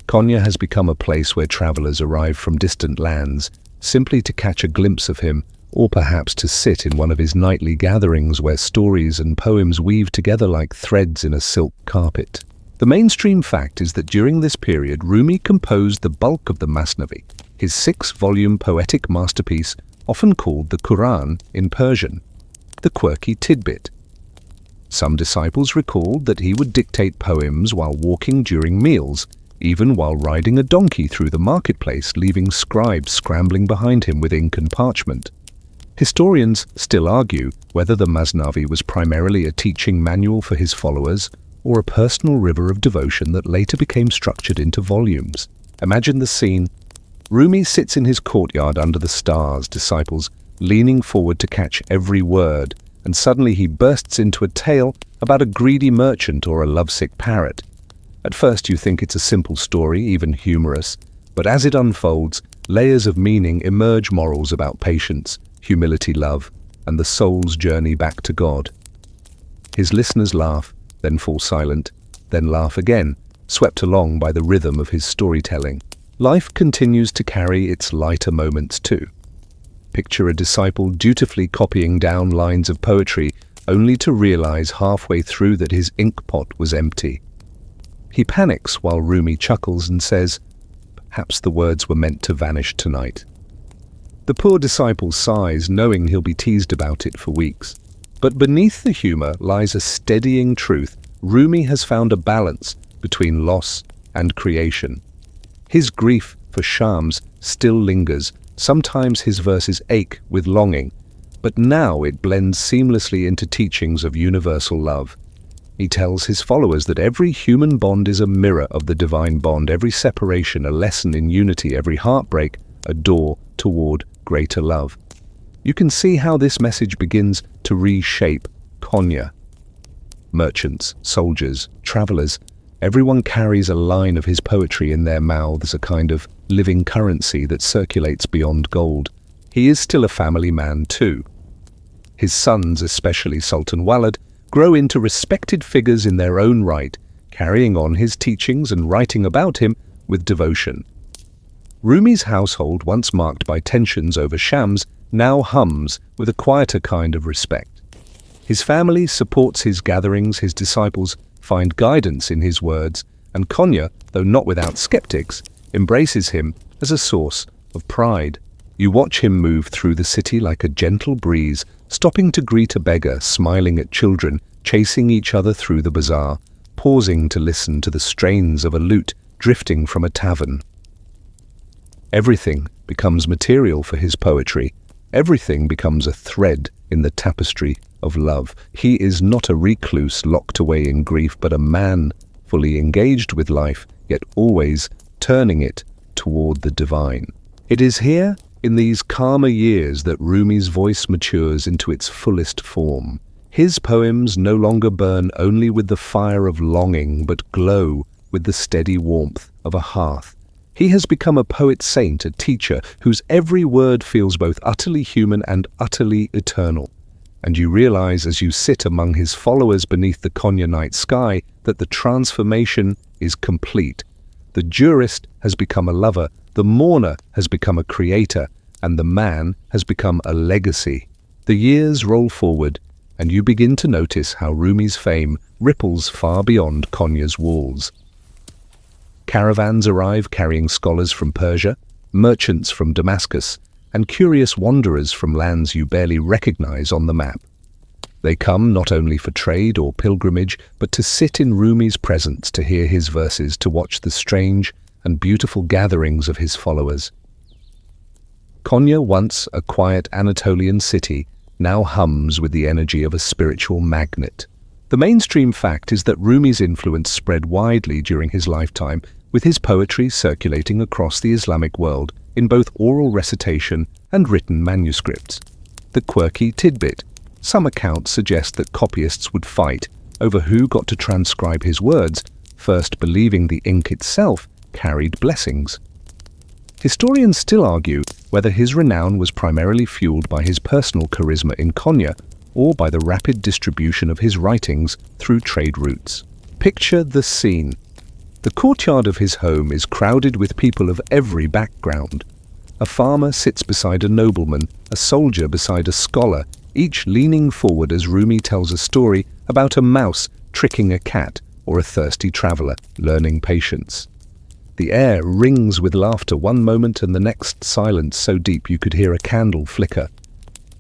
Konya has become a place where travelers arrive from distant lands, simply to catch a glimpse of him, or perhaps to sit in one of his nightly gatherings where stories and poems weave together like threads in a silk carpet. The mainstream fact is that during this period, Rumi composed the bulk of the Masnavi, his 6-volume poetic masterpiece, often called the Quran in Persian, the quirky tidbit. Some disciples recalled that he would dictate poems while walking during meals, even while riding a donkey through the marketplace, leaving scribes scrambling behind him with ink and parchment. Historians still argue whether the Masnavi was primarily a teaching manual for his followers or a personal river of devotion that later became structured into volumes. Imagine the scene. Rumi sits in his courtyard under the stars, disciples leaning forward to catch every word, and suddenly he bursts into a tale about a greedy merchant or a lovesick parrot. At first you think it's a simple story, even humorous, but as it unfolds, layers of meaning emerge: morals about patience, humility, love, and the soul's journey back to God. His listeners laugh, then fall silent, then laugh again, swept along by the rhythm of his storytelling. Life continues to carry its lighter moments too. Picture a disciple dutifully copying down lines of poetry, only to realize halfway through that his ink pot was empty. He panics while Rumi chuckles and says, "Perhaps the words were meant to vanish tonight." The poor disciple sighs, knowing he'll be teased about it for weeks. But beneath the humor lies a steadying truth. Rumi has found a balance between loss and creation. His grief for Shams still lingers. Sometimes his verses ache with longing, but now it blends seamlessly into teachings of universal love. He tells his followers that every human bond is a mirror of the divine bond, every separation a lesson in unity, every heartbreak a door toward greater love. You can see how this message begins to reshape Konya. Merchants, soldiers, travelers, everyone carries a line of his poetry in their mouths, a kind of living currency that circulates beyond gold. He is still a family man too. His sons, especially Sultan Walid, grow into respected figures in their own right, carrying on his teachings and writing about him with devotion. Rumi's household, once marked by tensions over Shams, now hums with a quieter kind of respect. His family supports his gatherings, his disciples find guidance in his words, and Konya, though not without skeptics, embraces him as a source of pride. You watch him move through the city like a gentle breeze, stopping to greet a beggar, smiling at children, chasing each other through the bazaar, pausing to listen to the strains of a lute drifting from a tavern. Everything becomes material for his poetry. Everything becomes a thread in the tapestry of love. He is not a recluse locked away in grief, but a man fully engaged with life, yet always turning it toward the divine. It is here, in these calmer years, that Rumi's voice matures into its fullest form. His poems no longer burn only with the fire of longing, but glow with the steady warmth of a hearth. He has become a poet saint, a teacher, whose every word feels both utterly human and utterly eternal. And you realize as you sit among his followers beneath the Konya night sky that the transformation is complete. The jurist has become a lover, the mourner has become a creator, and the man has become a legacy. The years roll forward, and you begin to notice how Rumi's fame ripples far beyond Konya's walls. Caravans arrive carrying scholars from Persia, merchants from Damascus, and curious wanderers from lands you barely recognize on the map. They come not only for trade or pilgrimage, but to sit in Rumi's presence, to hear his verses, to watch the strange and beautiful gatherings of his followers. Konya, once a quiet Anatolian city, now hums with the energy of a spiritual magnet. The mainstream fact is that Rumi's influence spread widely during his lifetime, with his poetry circulating across the Islamic world in both oral recitation and written manuscripts. The quirky tidbit: some accounts suggest that copyists would fight over who got to transcribe his words, first believing the ink itself carried blessings. Historians still argue whether his renown was primarily fueled by his personal charisma in Konya or by the rapid distribution of his writings through trade routes. Picture the scene. The courtyard of his home is crowded with people of every background. A farmer sits beside a nobleman, a soldier beside a scholar, each leaning forward as Rumi tells a story about a mouse tricking a cat or a thirsty traveler learning patience. The air rings with laughter one moment and the next silence so deep you could hear a candle flicker.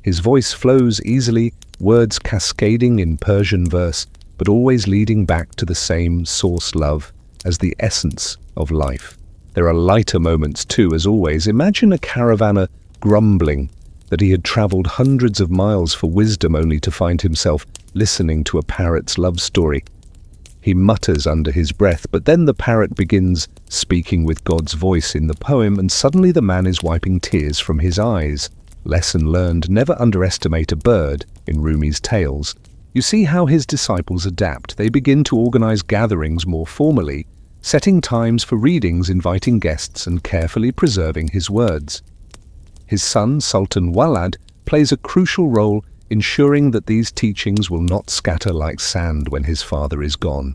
His voice flows easily, words cascading in Persian verse, but always leading back to the same source love as the essence of life. There are lighter moments too, as always. Imagine a caravaner grumbling that he had travelled hundreds of miles for wisdom only to find himself listening to a parrot's love story. He mutters under his breath, but then the parrot begins speaking with God's voice in the poem, and suddenly the man is wiping tears from his eyes. Lesson learned: never underestimate a bird in Rumi's tales. You see how his disciples adapt. They begin to organize gatherings more formally, setting times for readings, inviting guests, and carefully preserving his words. His son, Sultan Walad, plays a crucial role, ensuring that these teachings will not scatter like sand when his father is gone.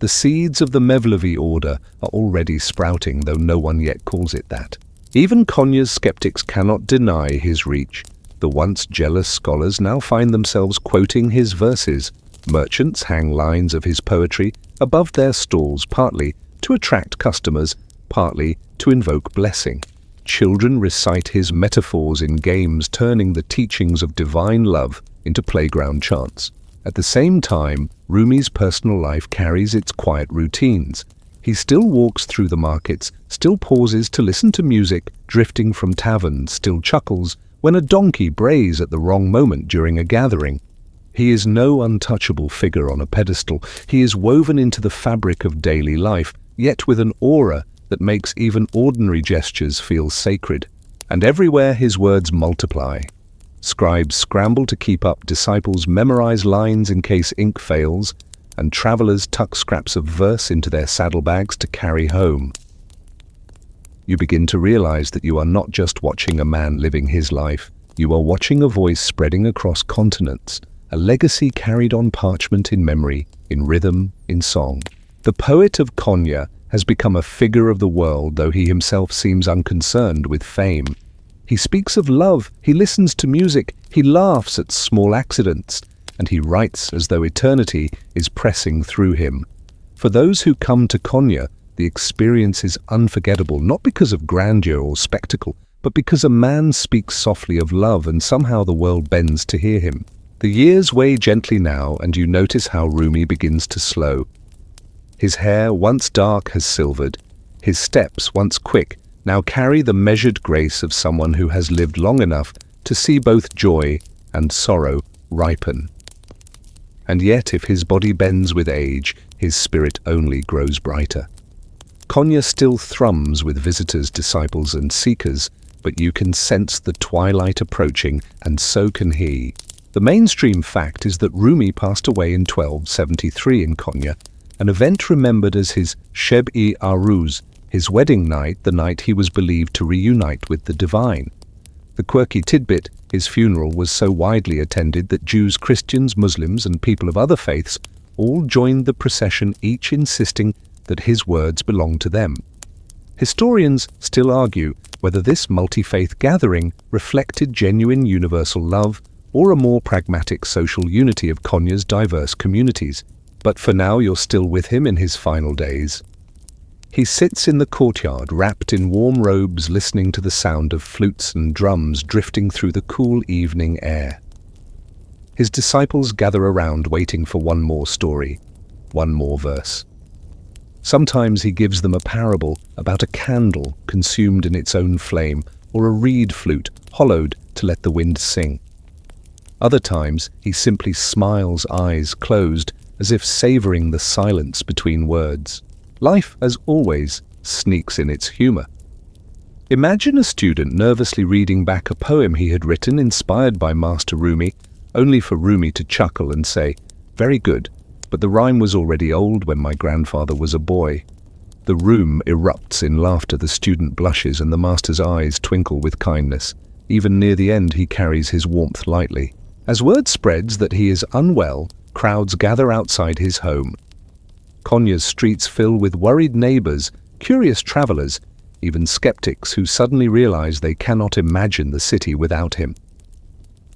The seeds of the Mevlevi order are already sprouting, though no one yet calls it that. Even Konya's skeptics cannot deny his reach. The once jealous scholars now find themselves quoting his verses. Merchants hang lines of his poetry above their stalls, partly to attract customers, partly to invoke blessing. Children recite his metaphors in games, turning the teachings of divine love into playground chants. At the same time, Rumi's personal life carries its quiet routines. He still walks through the markets, still pauses to listen to music drifting from taverns, still chuckles when a donkey brays at the wrong moment during a gathering. He is no untouchable figure on a pedestal. He is woven into the fabric of daily life, yet with an aura that makes even ordinary gestures feel sacred. And everywhere his words multiply. Scribes scramble to keep up, disciples memorize lines in case ink fails, and travelers tuck scraps of verse into their saddlebags to carry home. You begin to realize that you are not just watching a man living his life. You are watching a voice spreading across continents, a legacy carried on parchment, in memory, in rhythm, in song. The poet of Konya has become a figure of the world, though he himself seems unconcerned with fame. He speaks of love, he listens to music, he laughs at small accidents, and he writes as though eternity is pressing through him. For those who come to Konya, the experience is unforgettable, not because of grandeur or spectacle, but because a man speaks softly of love and somehow the world bends to hear him. The years weigh gently now, and you notice how Rumi begins to slow. His hair, once dark, has silvered. His steps, once quick, now carry the measured grace of someone who has lived long enough to see both joy and sorrow ripen. And yet, if his body bends with age, his spirit only grows brighter. Konya still thrums with visitors, disciples, and seekers, but you can sense the twilight approaching, and so can he. The mainstream fact is that Rumi passed away in 1273 in Konya, an event remembered as his Sheb-i-Aruz, his wedding night, the night he was believed to reunite with the divine. The quirky tidbit: his funeral was so widely attended that Jews, Christians, Muslims, and people of other faiths all joined the procession, each insisting that his words belonged to them. Historians still argue whether this multi-faith gathering reflected genuine universal love or a more pragmatic social unity of Konya's diverse communities. But for now, you're still with him in his final days. He sits in the courtyard, wrapped in warm robes, listening to the sound of flutes and drums drifting through the cool evening air. His disciples gather around waiting for one more story, one more verse. Sometimes he gives them a parable about a candle consumed in its own flame, or a reed flute hollowed to let the wind sing. Other times he simply smiles, eyes closed, as if savoring the silence between words. Life, as always, sneaks in its humor. Imagine a student nervously reading back a poem he had written inspired by Master Rumi, only for Rumi to chuckle and say, "Very good, but the rhyme was already old when my grandfather was a boy." The room erupts in laughter, the student blushes, and the master's eyes twinkle with kindness. Even near the end he carries his warmth lightly. As word spreads that he is unwell, crowds gather outside his home. Konya's streets fill with worried neighbors, curious travelers, even skeptics who suddenly realize they cannot imagine the city without him.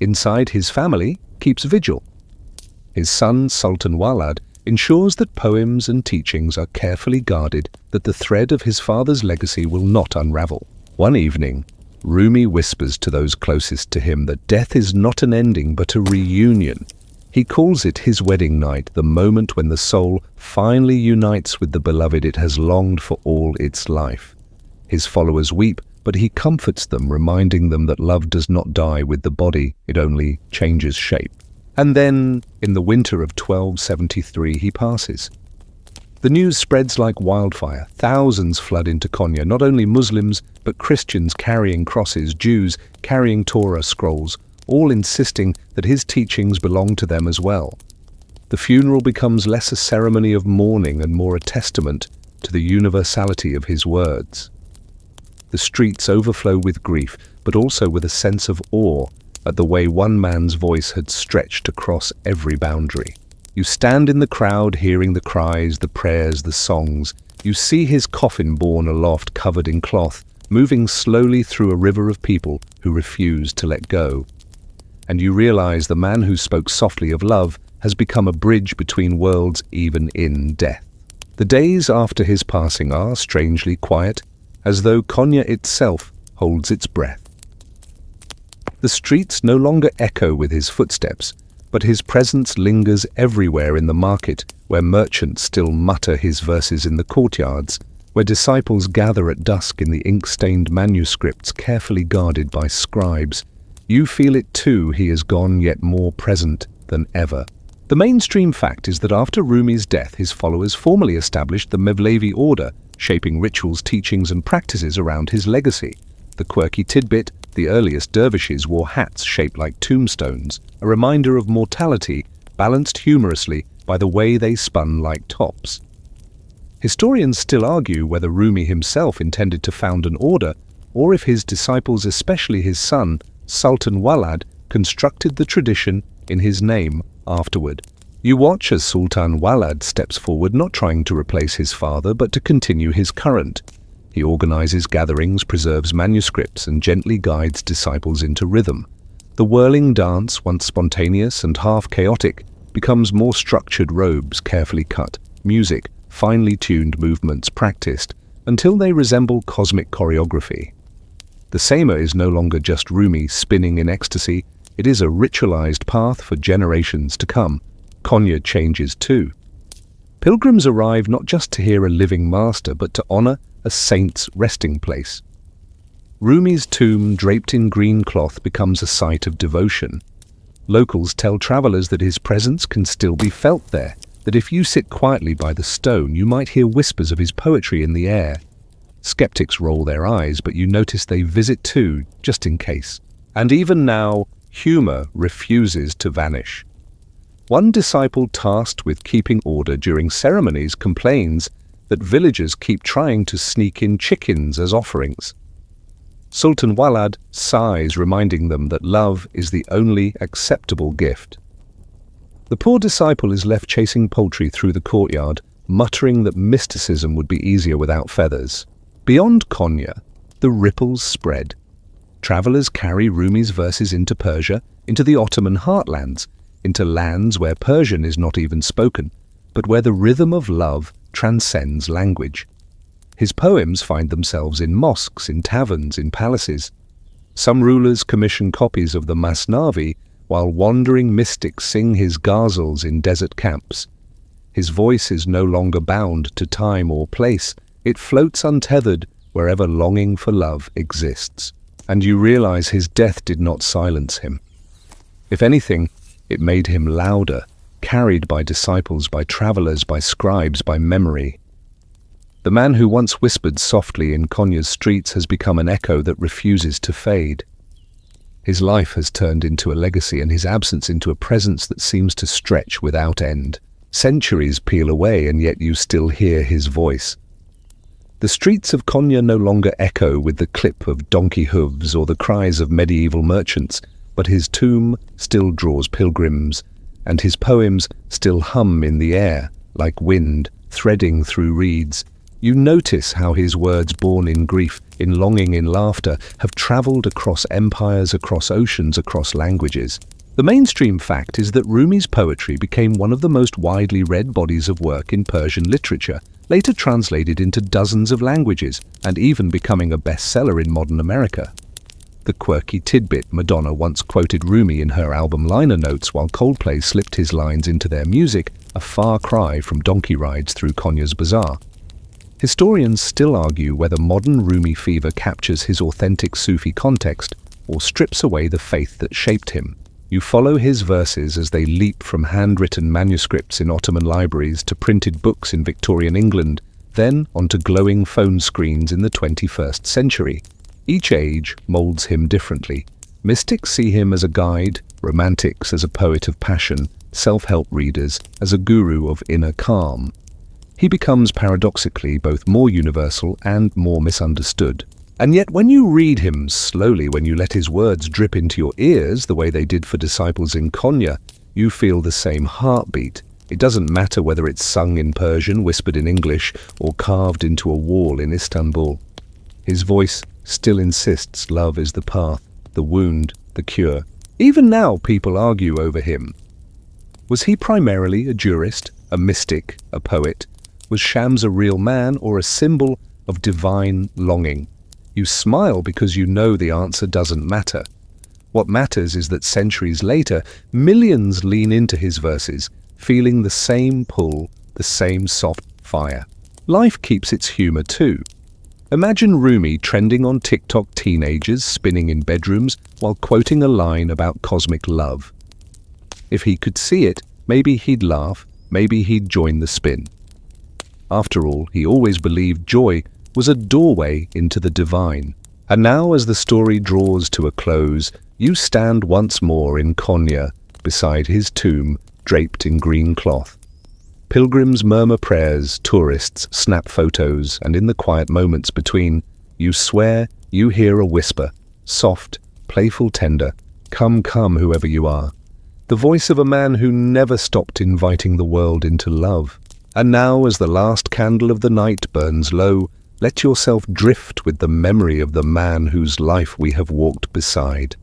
Inside, his family keeps vigil. His son, Sultan Walad, ensures that poems and teachings are carefully guarded, that the thread of his father's legacy will not unravel. One evening, Rumi whispers to those closest to him that death is not an ending but a reunion. He calls it his wedding night, the moment when the soul finally unites with the beloved it has longed for all its life. His followers weep, but he comforts them, reminding them that love does not die with the body, it only changes shape. And then, in the winter of 1273, he passes. The news spreads like wildfire. Thousands flood into Konya, not only Muslims, but Christians carrying crosses, Jews carrying Torah scrolls, all insisting that his teachings belong to them as well. The funeral becomes less a ceremony of mourning and more a testament to the universality of his words. The streets overflow with grief, but also with a sense of awe at the way one man's voice had stretched across every boundary. You stand in the crowd hearing the cries, the prayers, the songs. You see his coffin borne aloft covered in cloth, moving slowly through a river of people who refuse to let go. And you realize the man who spoke softly of love has become a bridge between worlds even in death. The days after his passing are strangely quiet, as though Konya itself holds its breath. The streets no longer echo with his footsteps, but his presence lingers everywhere, in the market, where merchants still mutter his verses, in the courtyards, where disciples gather at dusk in the ink-stained manuscripts carefully guarded by scribes. You feel it too, he is gone, yet more present than ever. The mainstream fact is that after Rumi's death, his followers formally established the Mevlevi order, shaping rituals, teachings, and practices around his legacy. The quirky tidbit: the earliest dervishes wore hats shaped like tombstones, a reminder of mortality, balanced humorously by the way they spun like tops. Historians still argue whether Rumi himself intended to found an order, or if his disciples, especially his son, Sultan Walad, constructed the tradition in his name afterward. You watch as Sultan Walad steps forward, not trying to replace his father, but to continue his current. He organizes gatherings, preserves manuscripts, and gently guides disciples into rhythm. The whirling dance, once spontaneous and half chaotic, becomes more structured: robes carefully cut, music, finely tuned movements practiced, until they resemble cosmic choreography. The Sema is no longer just Rumi spinning in ecstasy, it is a ritualized path for generations to come. Konya changes too. Pilgrims arrive not just to hear a living master, but to honor a saint's resting place. Rumi's tomb, draped in green cloth, becomes a site of devotion. Locals tell travelers that his presence can still be felt there, that if you sit quietly by the stone, you might hear whispers of his poetry in the air. Skeptics roll their eyes, but you notice they visit too, just in case. And even now, humor refuses to vanish. One disciple tasked with keeping order during ceremonies complains that villagers keep trying to sneak in chickens as offerings. Sultan Walad sighs, reminding them that love is the only acceptable gift. The poor disciple is left chasing poultry through the courtyard, muttering that mysticism would be easier without feathers. Beyond Konya, the ripples spread. Travelers carry Rumi's verses into Persia, into the Ottoman heartlands, into lands where Persian is not even spoken, but where the rhythm of love transcends language. His poems find themselves in mosques, in taverns, in palaces. Some rulers commission copies of the Masnavi, while wandering mystics sing his ghazals in desert camps. His voice is no longer bound to time or place. It floats untethered wherever longing for love exists. And you realize his death did not silence him. If anything, it made him louder, carried by disciples, by travelers, by scribes, by memory. The man who once whispered softly in Konya's streets has become an echo that refuses to fade. His life has turned into a legacy and his absence into a presence that seems to stretch without end. Centuries peel away and yet you still hear his voice. The streets of Konya no longer echo with the clip of donkey hooves or the cries of medieval merchants, but his tomb still draws pilgrims, and his poems still hum in the air like wind threading through reeds. You notice how his words, born in grief, in longing, in laughter, have travelled across empires, across oceans, across languages. The mainstream fact is that Rumi's poetry became one of the most widely read bodies of work in Persian literature, later translated into dozens of languages, and even becoming a bestseller in modern America. The quirky tidbit: Madonna once quoted Rumi in her album liner notes while Coldplay slipped his lines into their music, a far cry from donkey rides through Konya's bazaar. Historians still argue whether modern Rumi fever captures his authentic Sufi context or strips away the faith that shaped him. You follow his verses as they leap from handwritten manuscripts in Ottoman libraries to printed books in Victorian England, then onto glowing phone screens in the 21st century. Each age molds him differently. Mystics see him as a guide, romantics as a poet of passion, self-help readers as a guru of inner calm. He becomes paradoxically both more universal and more misunderstood. And yet when you read him slowly, when you let his words drip into your ears the way they did for disciples in Konya, you feel the same heartbeat. It doesn't matter whether it's sung in Persian, whispered in English, or carved into a wall in Istanbul. His voice still insists love is the path, the wound, the cure. Even now people argue over him. Was he primarily a jurist, a mystic, a poet? Was Shams a real man or a symbol of divine longing? You smile because you know the answer doesn't matter. What matters is that centuries later, millions lean into his verses, feeling the same pull, the same soft fire. Life keeps its humor too. Imagine Rumi trending on TikTok, teenagers spinning in bedrooms while quoting a line about cosmic love. If he could see it, maybe he'd laugh, maybe he'd join the spin. After all, he always believed joy was a doorway into the divine. And now, as the story draws to a close, you stand once more in Konya, beside his tomb, draped in green cloth. Pilgrims murmur prayers, tourists snap photos, and in the quiet moments between, you swear you hear a whisper, soft, playful, tender, "Come, come, whoever you are." The voice of a man who never stopped inviting the world into love. And now, as the last candle of the night burns low, let yourself drift with the memory of the man whose life we have walked beside.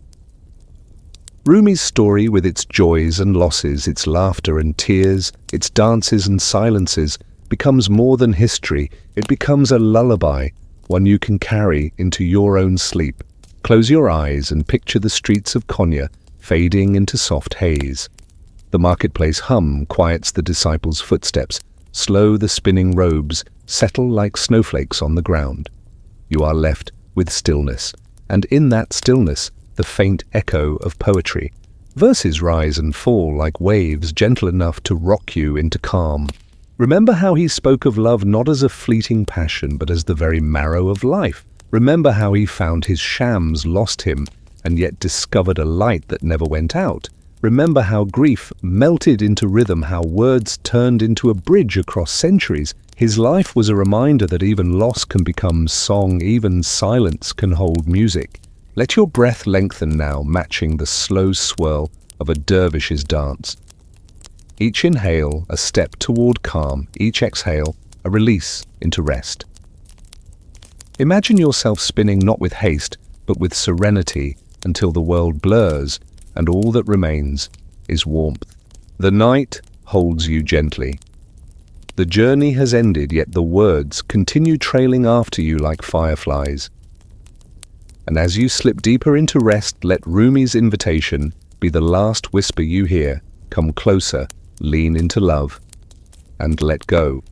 Rumi's story, with its joys and losses, its laughter and tears, its dances and silences, becomes more than history. It becomes a lullaby, one you can carry into your own sleep. Close your eyes and picture the streets of Konya fading into soft haze. The marketplace hum quiets the disciples' footsteps. Slow the spinning robes settle like snowflakes on the ground. You are left with stillness, and in that stillness, the faint echo of poetry. Verses rise and fall like waves, gentle enough to rock you into calm. Remember how he spoke of love not as a fleeting passion, but as the very marrow of life. Remember how he found his shams lost him, and yet discovered a light that never went out. Remember how grief melted into rhythm, how words turned into a bridge across centuries. His life was a reminder that even loss can become song, even silence can hold music. Let your breath lengthen now, matching the slow swirl of a dervish's dance. Each inhale, a step toward calm. Each exhale, a release into rest. Imagine yourself spinning not with haste, but with serenity until the world blurs and all that remains is warmth. The night holds you gently. The journey has ended, yet the words continue trailing after you like fireflies. And as you slip deeper into rest, let Rumi's invitation be the last whisper you hear. Come closer, lean into love, and let go.